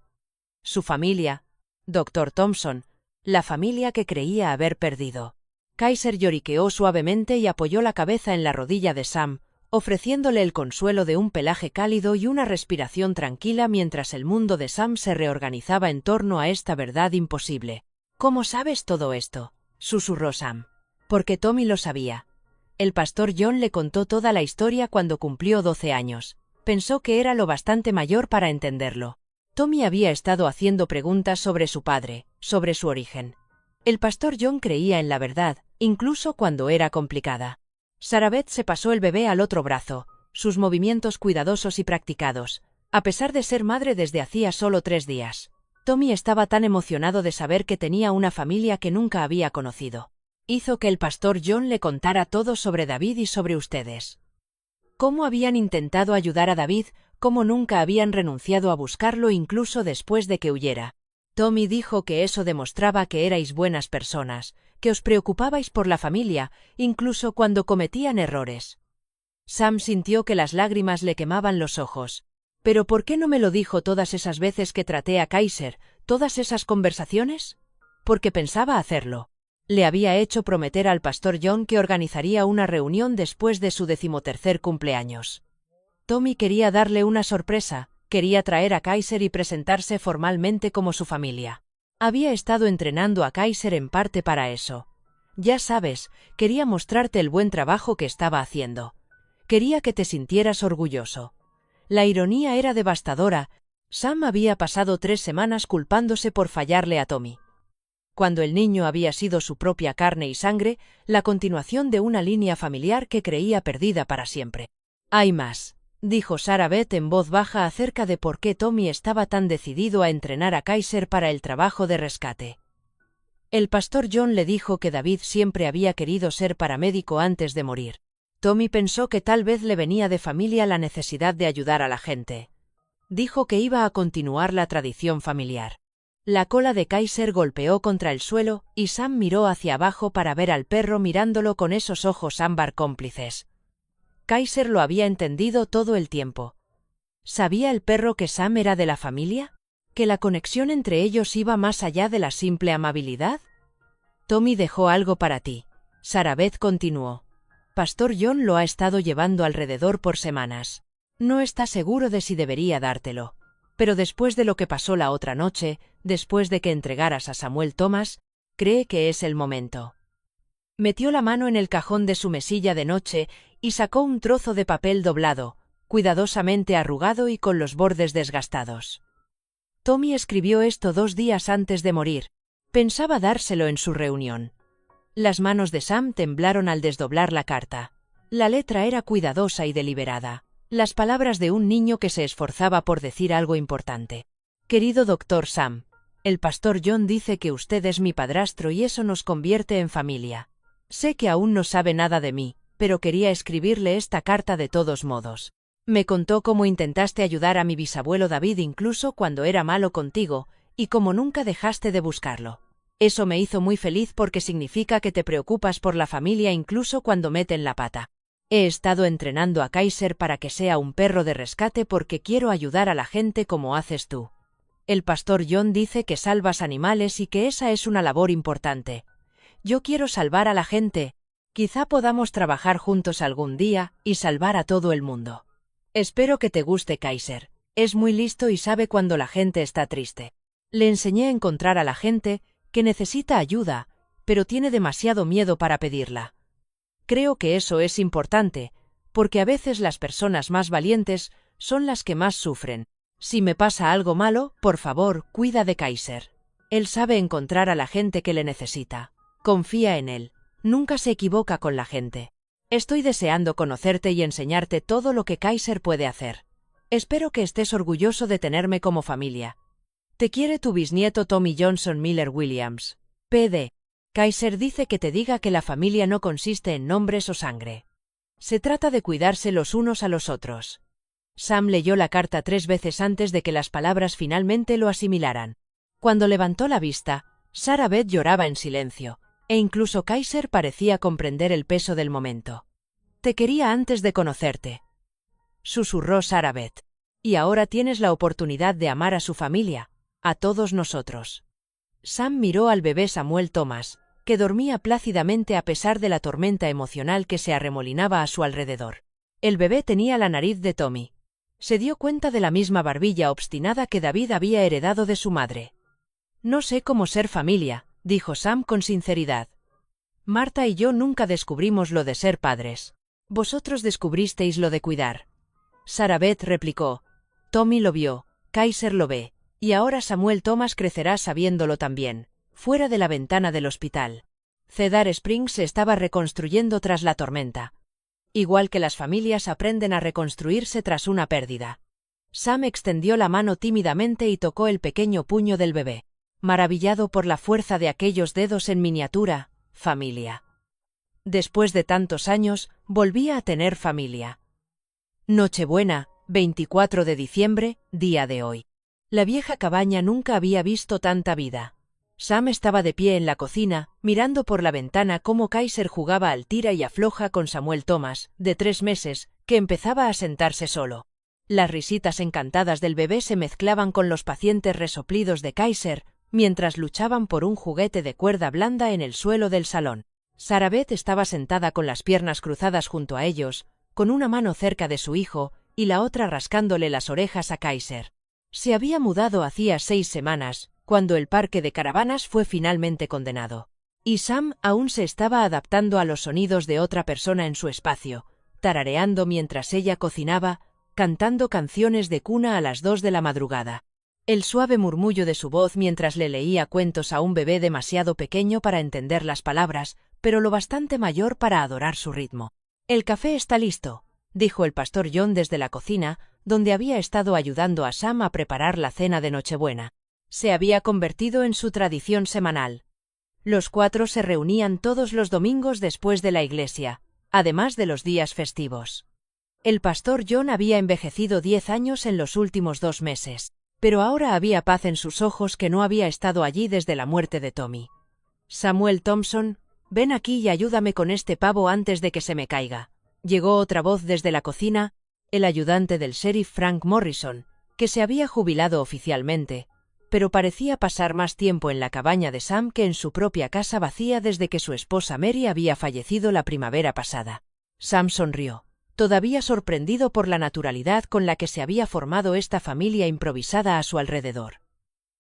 Su familia, Dr. Thompson, la familia que creía haber perdido. Kaiser lloriqueó suavemente y apoyó la cabeza en la rodilla de Sam, ofreciéndole el consuelo de un pelaje cálido y una respiración tranquila mientras el mundo de Sam se reorganizaba en torno a esta verdad imposible. «¿Cómo sabes todo esto?», susurró Sam. «Porque Tommy lo sabía». El pastor John le contó toda la historia cuando cumplió 12 años. Pensó que era lo bastante mayor para entenderlo. Tommy había estado haciendo preguntas sobre su padre, sobre su origen. El pastor John creía en la verdad, incluso cuando era complicada. Sarah Beth se pasó el bebé al otro brazo, sus movimientos cuidadosos y practicados, a pesar de ser madre desde hacía solo 3 días. Tommy estaba tan emocionado de saber que tenía una familia que nunca había conocido. Hizo que el pastor John le contara todo sobre David y sobre ustedes. Cómo habían intentado ayudar a David, cómo nunca habían renunciado a buscarlo incluso después de que huyera. Tommy dijo que eso demostraba que erais buenas personas, que os preocupabais por la familia, incluso cuando cometían errores. Sam sintió que las lágrimas le quemaban los ojos. ¿Pero por qué no me lo dijo todas esas veces que traté a Kaiser, todas esas conversaciones? Porque pensaba hacerlo. Le había hecho prometer al pastor John que organizaría una reunión después de su 13º cumpleaños. Tommy quería darle una sorpresa, quería traer a Kaiser y presentarse formalmente como su familia. Había estado entrenando a Kaiser en parte para eso. Ya sabes, quería mostrarte el buen trabajo que estaba haciendo. Quería que te sintieras orgulloso. La ironía era devastadora. Sam había pasado 3 semanas culpándose por fallarle a Tommy. Cuando el niño había sido su propia carne y sangre, la continuación de una línea familiar que creía perdida para siempre. Hay más, dijo Sarah Beth en voz baja acerca de por qué Tommy estaba tan decidido a entrenar a Kaiser para el trabajo de rescate. El pastor John le dijo que David siempre había querido ser paramédico antes de morir. Tommy pensó que tal vez le venía de familia la necesidad de ayudar a la gente. Dijo que iba a continuar la tradición familiar. La cola de Kaiser golpeó contra el suelo y Sam miró hacia abajo para ver al perro mirándolo con esos ojos ámbar cómplices. Kaiser lo había entendido todo el tiempo. ¿Sabía el perro que Sam era de la familia? ¿Que la conexión entre ellos iba más allá de la simple amabilidad? Tommy dejó algo para ti. Sarah Beth continuó. Pastor John lo ha estado llevando alrededor por semanas. No está seguro de si debería dártelo. Pero después de lo que pasó la otra noche, después de que entregaras a Samuel Thomas, cree que es el momento. Metió la mano en el cajón de su mesilla de noche y sacó un trozo de papel doblado, cuidadosamente arrugado y con los bordes desgastados. Tommy escribió esto 2 días antes de morir. Pensaba dárselo en su reunión. Las manos de Sam temblaron al desdoblar la carta. La letra era cuidadosa y deliberada. Las palabras de un niño que se esforzaba por decir algo importante. Querido Dr. Sam, el pastor John dice que usted es mi padrastro y eso nos convierte en familia. Sé que aún no sabe nada de mí, pero quería escribirle esta carta de todos modos. Me contó cómo intentaste ayudar a mi bisabuelo David incluso cuando era malo contigo, y cómo nunca dejaste de buscarlo. Eso me hizo muy feliz porque significa que te preocupas por la familia incluso cuando meten la pata. He estado entrenando a Kaiser para que sea un perro de rescate porque quiero ayudar a la gente como haces tú. El pastor John dice que salvas animales y que esa es una labor importante. Yo quiero salvar a la gente. Quizá podamos trabajar juntos algún día y salvar a todo el mundo. Espero que te guste Kaiser. Es muy listo y sabe cuando la gente está triste. Le enseñé a encontrar a la gente que necesita ayuda, pero tiene demasiado miedo para pedirla. Creo que eso es importante, porque a veces las personas más valientes son las que más sufren. Si me pasa algo malo, por favor, cuida de Kaiser. Él sabe encontrar a la gente que le necesita. Confía en él. Nunca se equivoca con la gente. Estoy deseando conocerte y enseñarte todo lo que Kaiser puede hacer. Espero que estés orgulloso de tenerme como familia. Te quiere tu bisnieto Tommy Johnson Miller Williams. P.D. Kaiser dice que te diga que la familia no consiste en nombres o sangre. Se trata de cuidarse los unos a los otros. Sam leyó la carta 3 veces antes de que las palabras finalmente lo asimilaran. Cuando levantó la vista, Sarah Beth lloraba en silencio, e incluso Kaiser parecía comprender el peso del momento. Te quería antes de conocerte, susurró Sarah Beth. Y ahora tienes la oportunidad de amar a su familia, a todos nosotros. Sam miró al bebé Samuel Thomas, que dormía plácidamente a pesar de la tormenta emocional que se arremolinaba a su alrededor. El bebé tenía la nariz de Tommy. Se dio cuenta de la misma barbilla obstinada que David había heredado de su madre. No sé cómo ser familia, dijo Sam con sinceridad. Marta y yo nunca descubrimos lo de ser padres. Vosotros descubristeis lo de cuidar. Sarah Beth replicó. Tommy lo vio, Kaiser lo ve. Y ahora Samuel Thomas crecerá sabiéndolo también, fuera de la ventana del hospital. Cedar Springs se estaba reconstruyendo tras la tormenta. Igual que las familias aprenden a reconstruirse tras una pérdida. Sam extendió la mano tímidamente y tocó el pequeño puño del bebé, maravillado por la fuerza de aquellos dedos en miniatura. Familia. Después de tantos años, volvía a tener familia. Nochebuena, 24 de diciembre, día de hoy. La vieja cabaña nunca había visto tanta vida. Sam estaba de pie en la cocina, mirando por la ventana cómo Kaiser jugaba al tira y afloja con Samuel Thomas, de 3 meses, que empezaba a sentarse solo. Las risitas encantadas del bebé se mezclaban con los pacientes resoplidos de Kaiser, mientras luchaban por un juguete de cuerda blanda en el suelo del salón. Sarah Beth estaba sentada con las piernas cruzadas junto a ellos, con una mano cerca de su hijo y la otra rascándole las orejas a Kaiser. Se había mudado hacía 6 semanas, cuando el parque de caravanas fue finalmente condenado. Y Sam aún se estaba adaptando a los sonidos de otra persona en su espacio, tarareando mientras ella cocinaba, cantando canciones de cuna a las 2 de la madrugada. El suave murmullo de su voz mientras le leía cuentos a un bebé demasiado pequeño para entender las palabras, pero lo bastante mayor para adorar su ritmo. «El café está listo», dijo el pastor John desde la cocina, donde había estado ayudando a Sam a preparar la cena de Nochebuena. Se había convertido en su tradición semanal. Los 4 se reunían todos los domingos después de la iglesia, además de los días festivos. El pastor John había envejecido 10 años en los últimos 2 meses, pero ahora había paz en sus ojos que no había estado allí desde la muerte de Tommy. «Samuel Thompson, ven aquí y ayúdame con este pavo antes de que se me caiga», llegó otra voz desde la cocina, el ayudante del sheriff Frank Morrison, que se había jubilado oficialmente, pero parecía pasar más tiempo en la cabaña de Sam que en su propia casa vacía desde que su esposa Mary había fallecido la primavera pasada. Sam sonrió, todavía sorprendido por la naturalidad con la que se había formado esta familia improvisada a su alrededor.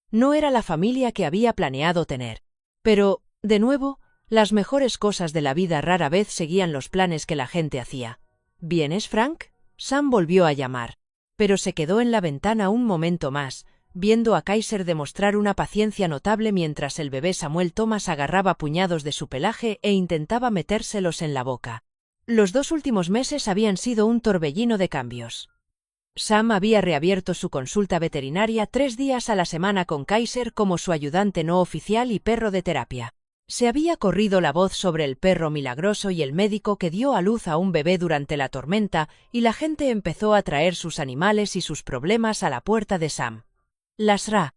No era la familia que había planeado tener. Pero, de nuevo, las mejores cosas de la vida rara vez seguían los planes que la gente hacía. «¿Vienes, Frank?», Sam volvió a llamar, pero se quedó en la ventana un momento más, viendo a Kaiser demostrar una paciencia notable mientras el bebé Samuel Thomas agarraba puñados de su pelaje e intentaba metérselos en la boca. Los 2 últimos meses habían sido un torbellino de cambios. Sam había reabierto su consulta veterinaria 3 días a la semana con Kaiser como su ayudante no oficial y perro de terapia. Se había corrido la voz sobre el perro milagroso y el médico que dio a luz a un bebé durante la tormenta, y la gente empezó a traer sus animales y sus problemas a la puerta de Sam. Lasra.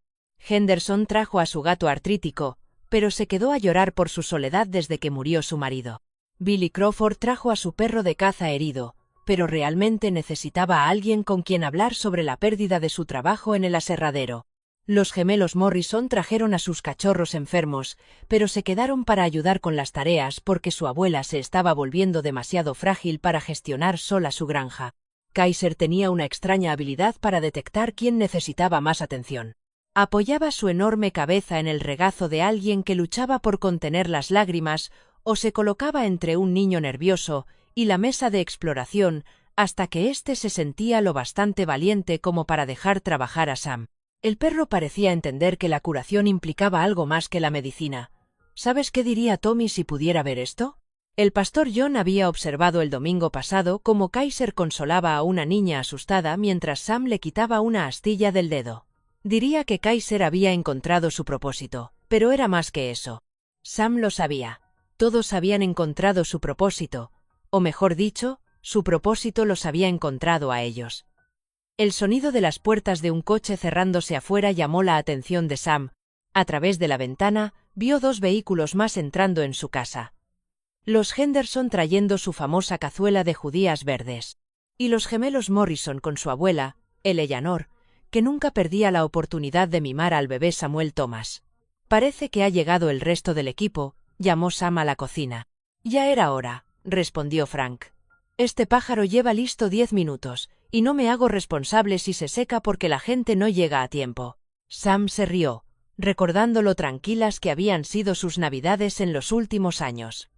Henderson trajo a su gato artrítico, pero se quedó a llorar por su soledad desde que murió su marido. Billy Crawford trajo a su perro de caza herido, pero realmente necesitaba a alguien con quien hablar sobre la pérdida de su trabajo en el aserradero. Los gemelos Morrison trajeron a sus cachorros enfermos, pero se quedaron para ayudar con las tareas porque su abuela se estaba volviendo demasiado frágil para gestionar sola su granja. Kaiser tenía una extraña habilidad para detectar quién necesitaba más atención. Apoyaba su enorme cabeza en el regazo de alguien que luchaba por contener las lágrimas o se colocaba entre un niño nervioso y la mesa de exploración hasta que éste se sentía lo bastante valiente como para dejar trabajar a Sam. El perro parecía entender que la curación implicaba algo más que la medicina. ¿Sabes qué diría Tommy si pudiera ver esto? El pastor John había observado el domingo pasado cómo Kaiser consolaba a una niña asustada mientras Sam le quitaba una astilla del dedo. Diría que Kaiser había encontrado su propósito, pero era más que eso. Sam lo sabía. Todos habían encontrado su propósito, o mejor dicho, su propósito los había encontrado a ellos. El sonido de las puertas de un coche cerrándose afuera llamó la atención de Sam. A través de la ventana, vio 2 vehículos más entrando en su casa. Los Henderson trayendo su famosa cazuela de judías verdes. Y los gemelos Morrison con su abuela, Eleanor, que nunca perdía la oportunidad de mimar al bebé Samuel Thomas. «Parece que ha llegado el resto del equipo», llamó Sam a la cocina. «Ya era hora», respondió Frank. «Este pájaro lleva listo 10 minutos, y no me hago responsable si se seca porque la gente no llega a tiempo». Sam se rió, recordando lo tranquilas que habían sido sus navidades en los últimos años.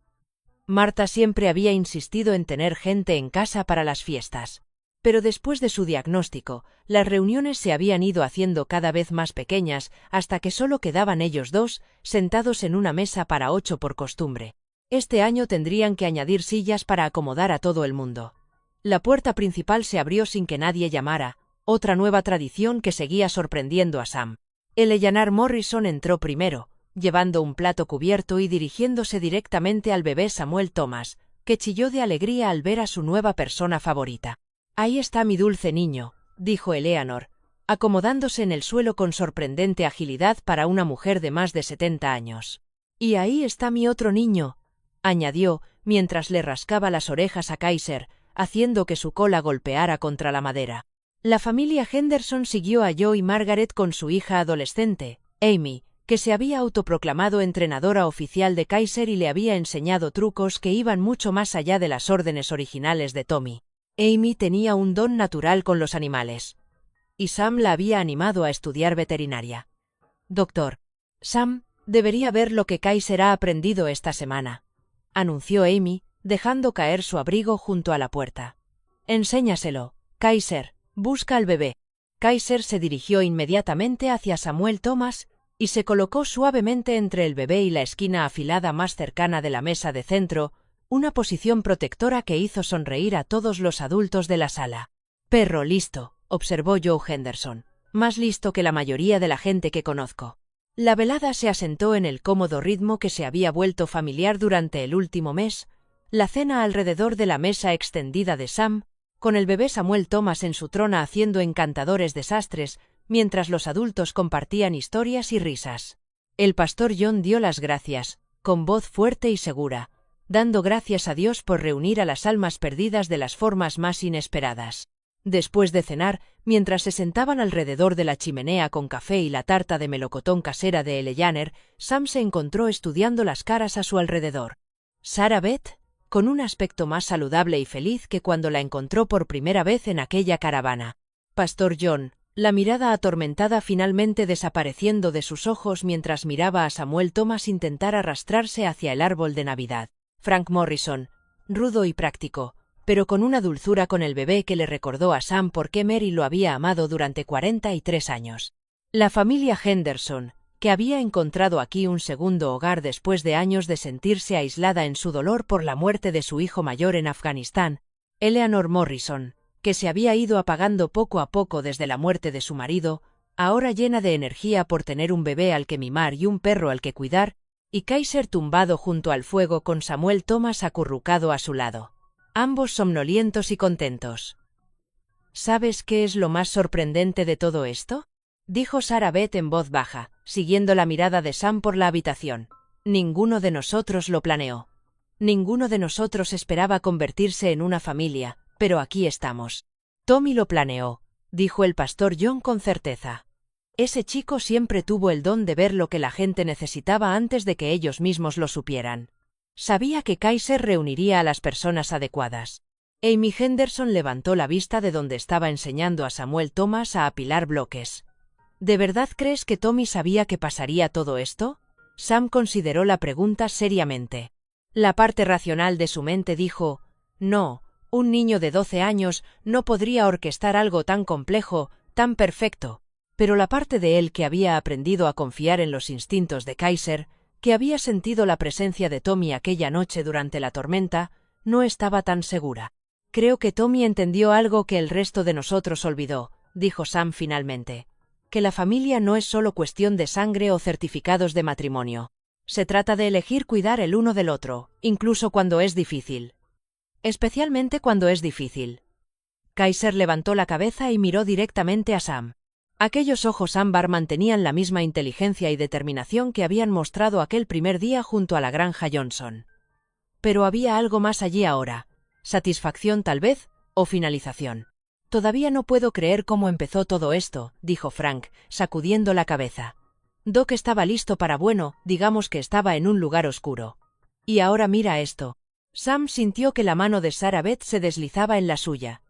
Marta siempre había insistido en tener gente en casa para las fiestas. Pero después de su diagnóstico, las reuniones se habían ido haciendo cada vez más pequeñas hasta que solo quedaban ellos 2, sentados en una mesa para 8 por costumbre. Este año tendrían que añadir sillas para acomodar a todo el mundo. La puerta principal se abrió sin que nadie llamara, otra nueva tradición que seguía sorprendiendo a Sam. Eleanor Morrison entró primero, llevando un plato cubierto y dirigiéndose directamente al bebé Samuel Thomas, que chilló de alegría al ver a su nueva persona favorita. «Ahí está mi dulce niño», dijo Eleanor, acomodándose en el suelo con sorprendente agilidad para una mujer de más de 70 años. «Y ahí está mi otro niño», añadió, mientras le rascaba las orejas a Kaiser, haciendo que su cola golpeara contra la madera. La familia Henderson siguió a Joe y Margaret con su hija adolescente, Amy, que se había autoproclamado entrenadora oficial de Kaiser y le había enseñado trucos que iban mucho más allá de las órdenes originales de Tommy. Amy tenía un don natural con los animales. Y Sam la había animado a estudiar veterinaria. «Doctor. Sam, Debería ver lo que Kaiser ha aprendido esta semana, anunció Amy, dejando caer su abrigo junto a la puerta. Enséñaselo, Kaiser, busca al bebé. Kaiser se dirigió inmediatamente hacia Samuel Thomas y se colocó suavemente entre el bebé y la esquina afilada más cercana de la mesa de centro, una posición protectora que hizo sonreír a todos los adultos de la sala. Perro listo, observó Joe Henderson, más listo que la mayoría de la gente que conozco. La velada se asentó en el cómodo ritmo que se había vuelto familiar durante el último mes, la cena alrededor de la mesa extendida de Sam, con el bebé Samuel Thomas en su trona haciendo encantadores desastres, mientras los adultos compartían historias y risas. El pastor John dio las gracias, con voz fuerte y segura, dando gracias a Dios por reunir a las almas perdidas de las formas más inesperadas. Después de cenar, mientras se sentaban alrededor de la chimenea con café y la tarta de melocotón casera de Eleanor, Sam se encontró estudiando las caras a su alrededor. Sarah Beth, con un aspecto más saludable y feliz que cuando la encontró por primera vez en aquella caravana. Pastor John, la mirada atormentada finalmente desapareciendo de sus ojos mientras miraba a Samuel Thomas intentar arrastrarse hacia el árbol de Navidad. Frank Morrison, rudo y práctico, pero con una dulzura con el bebé que le recordó a Sam por qué Mary lo había amado durante 43 años. La familia Henderson, que había encontrado aquí un segundo hogar después de años de sentirse aislada en su dolor por la muerte de su hijo mayor en Afganistán. Eleanor Morrison, que se había ido apagando poco a poco desde la muerte de su marido, ahora llena de energía por tener un bebé al que mimar y un perro al que cuidar, y Kaiser tumbado junto al fuego con Samuel Thomas acurrucado a su lado. Ambos somnolientos y contentos. ¿Sabes qué es lo más sorprendente de todo esto?, dijo Sarah Beth en voz baja, siguiendo la mirada de Sam por la habitación. Ninguno de nosotros lo planeó. Ninguno de nosotros esperaba convertirse en una familia, pero aquí estamos. Tommy lo planeó, dijo el pastor John con certeza. Ese chico siempre tuvo el don de ver lo que la gente necesitaba antes de que ellos mismos lo supieran. Sabía que Kaiser reuniría a las personas adecuadas. Amy Henderson levantó la vista de donde estaba enseñando a Samuel Thomas a apilar bloques. ¿De verdad crees que Tommy sabía que pasaría todo esto? Sam consideró la pregunta seriamente. La parte racional de su mente dijo, no, un niño de 12 años no podría orquestar algo tan complejo, tan perfecto. Pero la parte de él que había aprendido a confiar en los instintos de Kaiser, que había sentido la presencia de Tommy aquella noche durante la tormenta, no estaba tan segura. Creo que Tommy entendió algo que el resto de nosotros olvidó, dijo Sam finalmente. Que la familia no es solo cuestión de sangre o certificados de matrimonio. Se trata de elegir cuidar el uno del otro, incluso cuando es difícil. Especialmente cuando es difícil. Kaiser levantó la cabeza y miró directamente a Sam. Aquellos ojos ámbar mantenían la misma inteligencia y determinación que habían mostrado aquel primer día junto a la granja Johnson. Pero había algo más allí ahora. Satisfacción tal vez, o finalización. Todavía no puedo creer cómo empezó todo esto, dijo Frank, sacudiendo la cabeza. Doc estaba listo para digamos que estaba en un lugar oscuro. Y ahora mira esto. Sam sintió que la mano de Sarah Beth se deslizaba en la suya.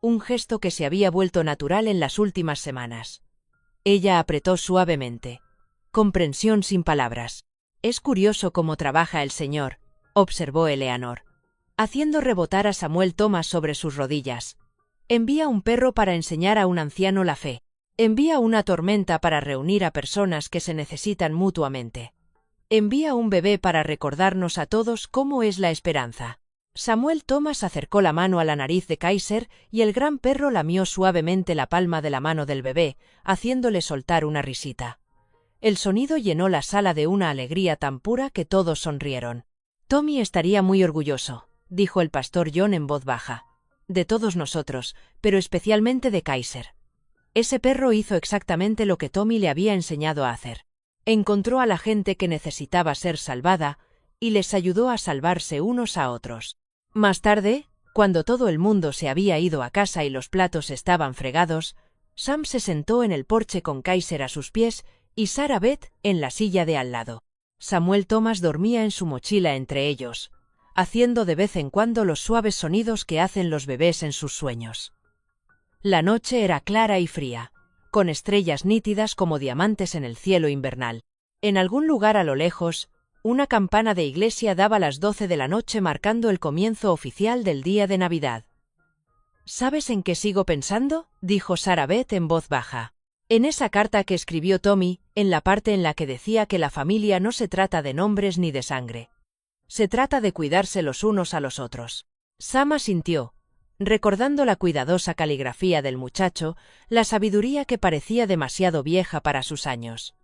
Un gesto que se había vuelto natural en las últimas semanas. Ella apretó suavemente. Comprensión sin palabras. Es curioso cómo trabaja el Señor, observó Eleanor, haciendo rebotar a Samuel Thomas sobre sus rodillas. Envía un perro para enseñar a un anciano la fe. Envía una tormenta para reunir a personas que se necesitan mutuamente. Envía un bebé para recordarnos a todos cómo es la esperanza. Samuel Thomas acercó la mano a la nariz de Kaiser y el gran perro lamió suavemente la palma de la mano del bebé, haciéndole soltar una risita. El sonido llenó la sala de una alegría tan pura que todos sonrieron. Tommy estaría muy orgulloso, dijo el pastor John en voz baja. De todos nosotros, pero especialmente de Kaiser. Ese perro hizo exactamente lo que Tommy le había enseñado a hacer. Encontró a la gente que necesitaba ser salvada y les ayudó a salvarse unos a otros. Más tarde, cuando todo el mundo se había ido a casa y los platos estaban fregados, Sam se sentó en el porche con Kaiser a sus pies y Sarah Beth en la silla de al lado. Samuel Thomas dormía en su mochila entre ellos, haciendo de vez en cuando los suaves sonidos que hacen los bebés en sus sueños. La noche era clara y fría, con estrellas nítidas como diamantes en el cielo invernal. En algún lugar a lo lejos, una campana de iglesia daba las 12 de la noche marcando el comienzo oficial del día de Navidad. ¿Sabes en qué sigo pensando?, dijo Sarah Beth en voz baja. En esa carta que escribió Tommy, en la parte en la que decía que la familia no se trata de nombres ni de sangre. Se trata de cuidarse los unos a los otros. Sam asintió, recordando la cuidadosa caligrafía del muchacho, la sabiduría que parecía demasiado vieja para sus años.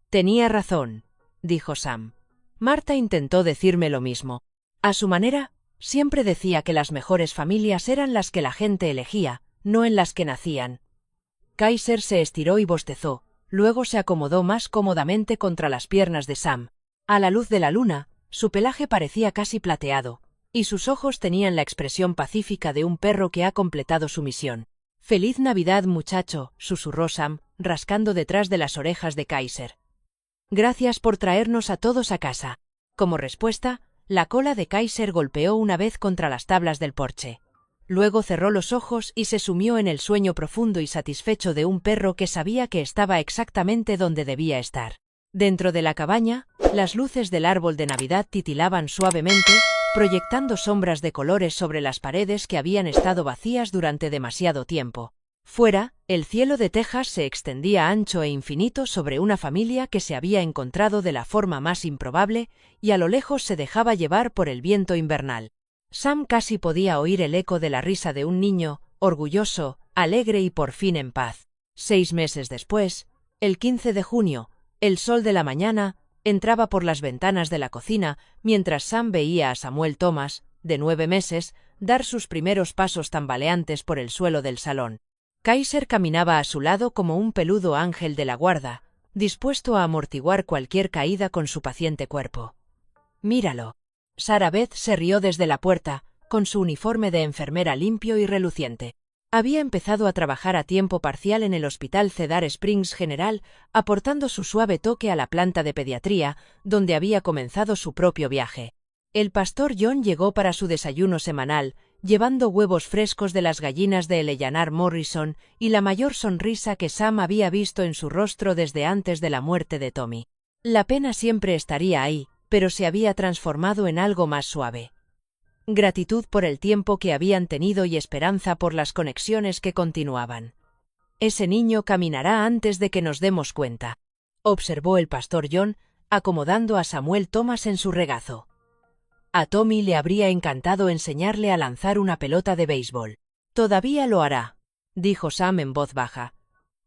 Tenía razón, dijo Sam. Marta intentó decirme lo mismo. A su manera, siempre decía que las mejores familias eran las que la gente elegía, no en las que nacían. Kaiser se estiró y bostezó, luego se acomodó más cómodamente contra las piernas de Sam. A la luz de la luna, su pelaje parecía casi plateado, y sus ojos tenían la expresión pacífica de un perro que ha completado su misión. «Feliz Navidad, muchacho», susurró Sam, rascando detrás de las orejas de Kaiser. «Gracias por traernos a todos a casa». Como respuesta, la cola de Kaiser golpeó una vez contra las tablas del porche. Luego cerró los ojos y se sumió en el sueño profundo y satisfecho de un perro que sabía que estaba exactamente donde debía estar. Dentro de la cabaña, las luces del árbol de Navidad titilaban suavemente, proyectando sombras de colores sobre las paredes que habían estado vacías durante demasiado tiempo. Fuera, el cielo de Texas se extendía ancho e infinito sobre una familia que se había encontrado de la forma más improbable y a lo lejos se dejaba llevar por el viento invernal. Sam casi podía oír el eco de la risa de un niño, orgulloso, alegre y por fin en paz. 6 meses después, el 15 de junio, el sol de la mañana entraba por las ventanas de la cocina mientras Sam veía a Samuel Thomas, de 9 meses, dar sus primeros pasos tambaleantes por el suelo del salón. Kaiser caminaba a su lado como un peludo ángel de la guarda, dispuesto a amortiguar cualquier caída con su paciente cuerpo. «Míralo». Sarah Beth se rió desde la puerta, con su uniforme de enfermera limpio y reluciente. Había empezado a trabajar a tiempo parcial en el Hospital Cedar Springs General, aportando su suave toque a la planta de pediatría, donde había comenzado su propio viaje. El pastor John llegó para su desayuno semanal, llevando huevos frescos de las gallinas de Eleanor Morrison y la mayor sonrisa que Sam había visto en su rostro desde antes de la muerte de Tommy. La pena siempre estaría ahí, pero se había transformado en algo más suave. Gratitud por el tiempo que habían tenido y esperanza por las conexiones que continuaban. «Ese niño caminará antes de que nos demos cuenta», observó el pastor John, acomodando a Samuel Thomas en su regazo. A Tommy le habría encantado enseñarle a lanzar una pelota de béisbol. «Todavía lo hará», dijo Sam en voz baja,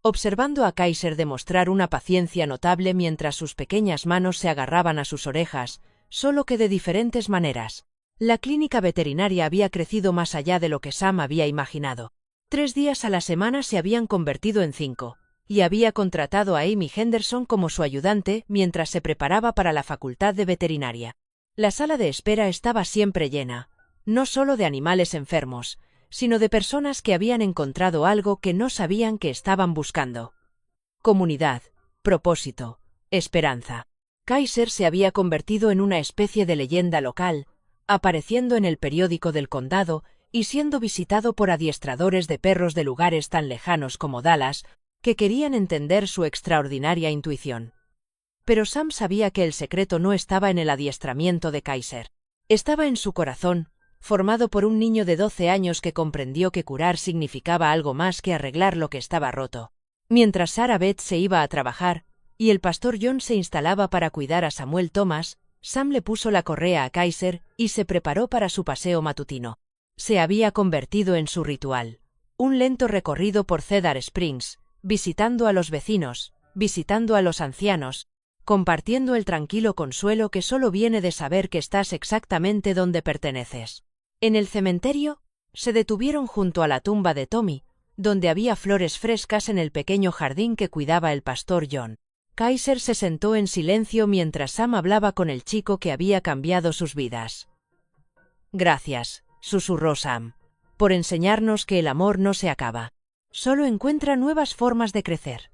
observando a Kaiser demostrar una paciencia notable mientras sus pequeñas manos se agarraban a sus orejas, solo que de diferentes maneras. La clínica veterinaria había crecido más allá de lo que Sam había imaginado. 3 días a la semana se habían convertido en 5, y había contratado a Amy Henderson como su ayudante mientras se preparaba para la facultad de veterinaria. La sala de espera estaba siempre llena, no solo de animales enfermos, sino de personas que habían encontrado algo que no sabían que estaban buscando. Comunidad, propósito, esperanza. Kaiser se había convertido en una especie de leyenda local, apareciendo en el periódico del condado y siendo visitado por adiestradores de perros de lugares tan lejanos como Dallas, que querían entender su extraordinaria intuición. Pero Sam sabía que el secreto no estaba en el adiestramiento de Kaiser. Estaba en su corazón, formado por un niño de 12 años que comprendió que curar significaba algo más que arreglar lo que estaba roto. Mientras Sarah Beth se iba a trabajar, y el pastor John se instalaba para cuidar a Samuel Thomas, Sam le puso la correa a Kaiser y se preparó para su paseo matutino. Se había convertido en su ritual. Un lento recorrido por Cedar Springs, visitando a los vecinos, visitando a los ancianos, compartiendo el tranquilo consuelo que solo viene de saber que estás exactamente donde perteneces. En el cementerio, se detuvieron junto a la tumba de Tommy, donde había flores frescas en el pequeño jardín que cuidaba el pastor John. Kaiser se sentó en silencio mientras Sam hablaba con el chico que había cambiado sus vidas. «Gracias», susurró Sam, «por enseñarnos que el amor no se acaba. Solo encuentra nuevas formas de crecer».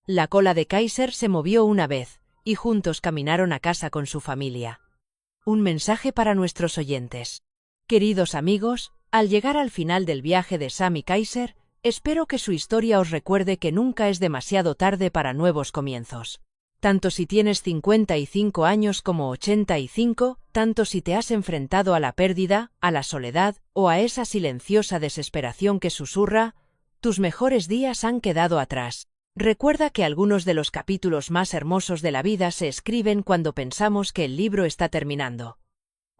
La cola de Kaiser se movió una vez, y juntos caminaron a casa con su familia. Un mensaje para nuestros oyentes. Queridos amigos, al llegar al final del viaje de Sam y Kaiser, espero que su historia os recuerde que nunca es demasiado tarde para nuevos comienzos. Tanto si tienes 55 años como 85, tanto si te has enfrentado a la pérdida, a la soledad o a esa silenciosa desesperación que susurra, tus mejores días han quedado atrás. Recuerda que algunos de los capítulos más hermosos de la vida se escriben cuando pensamos que el libro está terminando.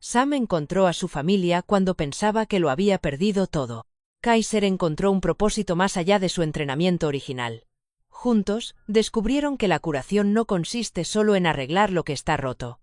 Sam encontró a su familia cuando pensaba que lo había perdido todo. Kaiser encontró un propósito más allá de su entrenamiento original. Juntos, descubrieron que la curación no consiste solo en arreglar lo que está roto.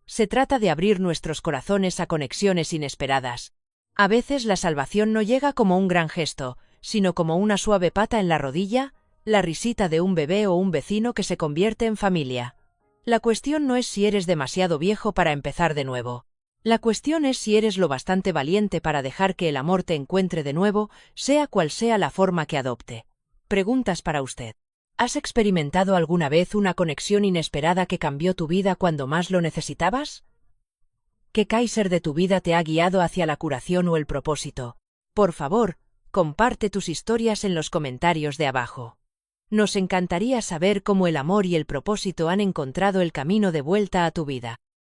Se trata de abrir nuestros corazones a conexiones inesperadas. A veces la salvación no llega como un gran gesto, sino como una suave pata en la rodilla, la risita de un bebé o un vecino que se convierte en familia. La cuestión no es si eres demasiado viejo para empezar de nuevo. La cuestión es si eres lo bastante valiente para dejar que el amor te encuentre de nuevo, sea cual sea la forma que adopte. Preguntas para usted. ¿Has experimentado alguna vez una conexión inesperada que cambió tu vida cuando más lo necesitabas? ¿Qué Kaiser de tu vida te ha guiado hacia la curación o el propósito? Por favor, comparte tus historias en los comentarios de abajo. Nos encantaría saber cómo el amor y el propósito han encontrado el camino de vuelta a tu vida.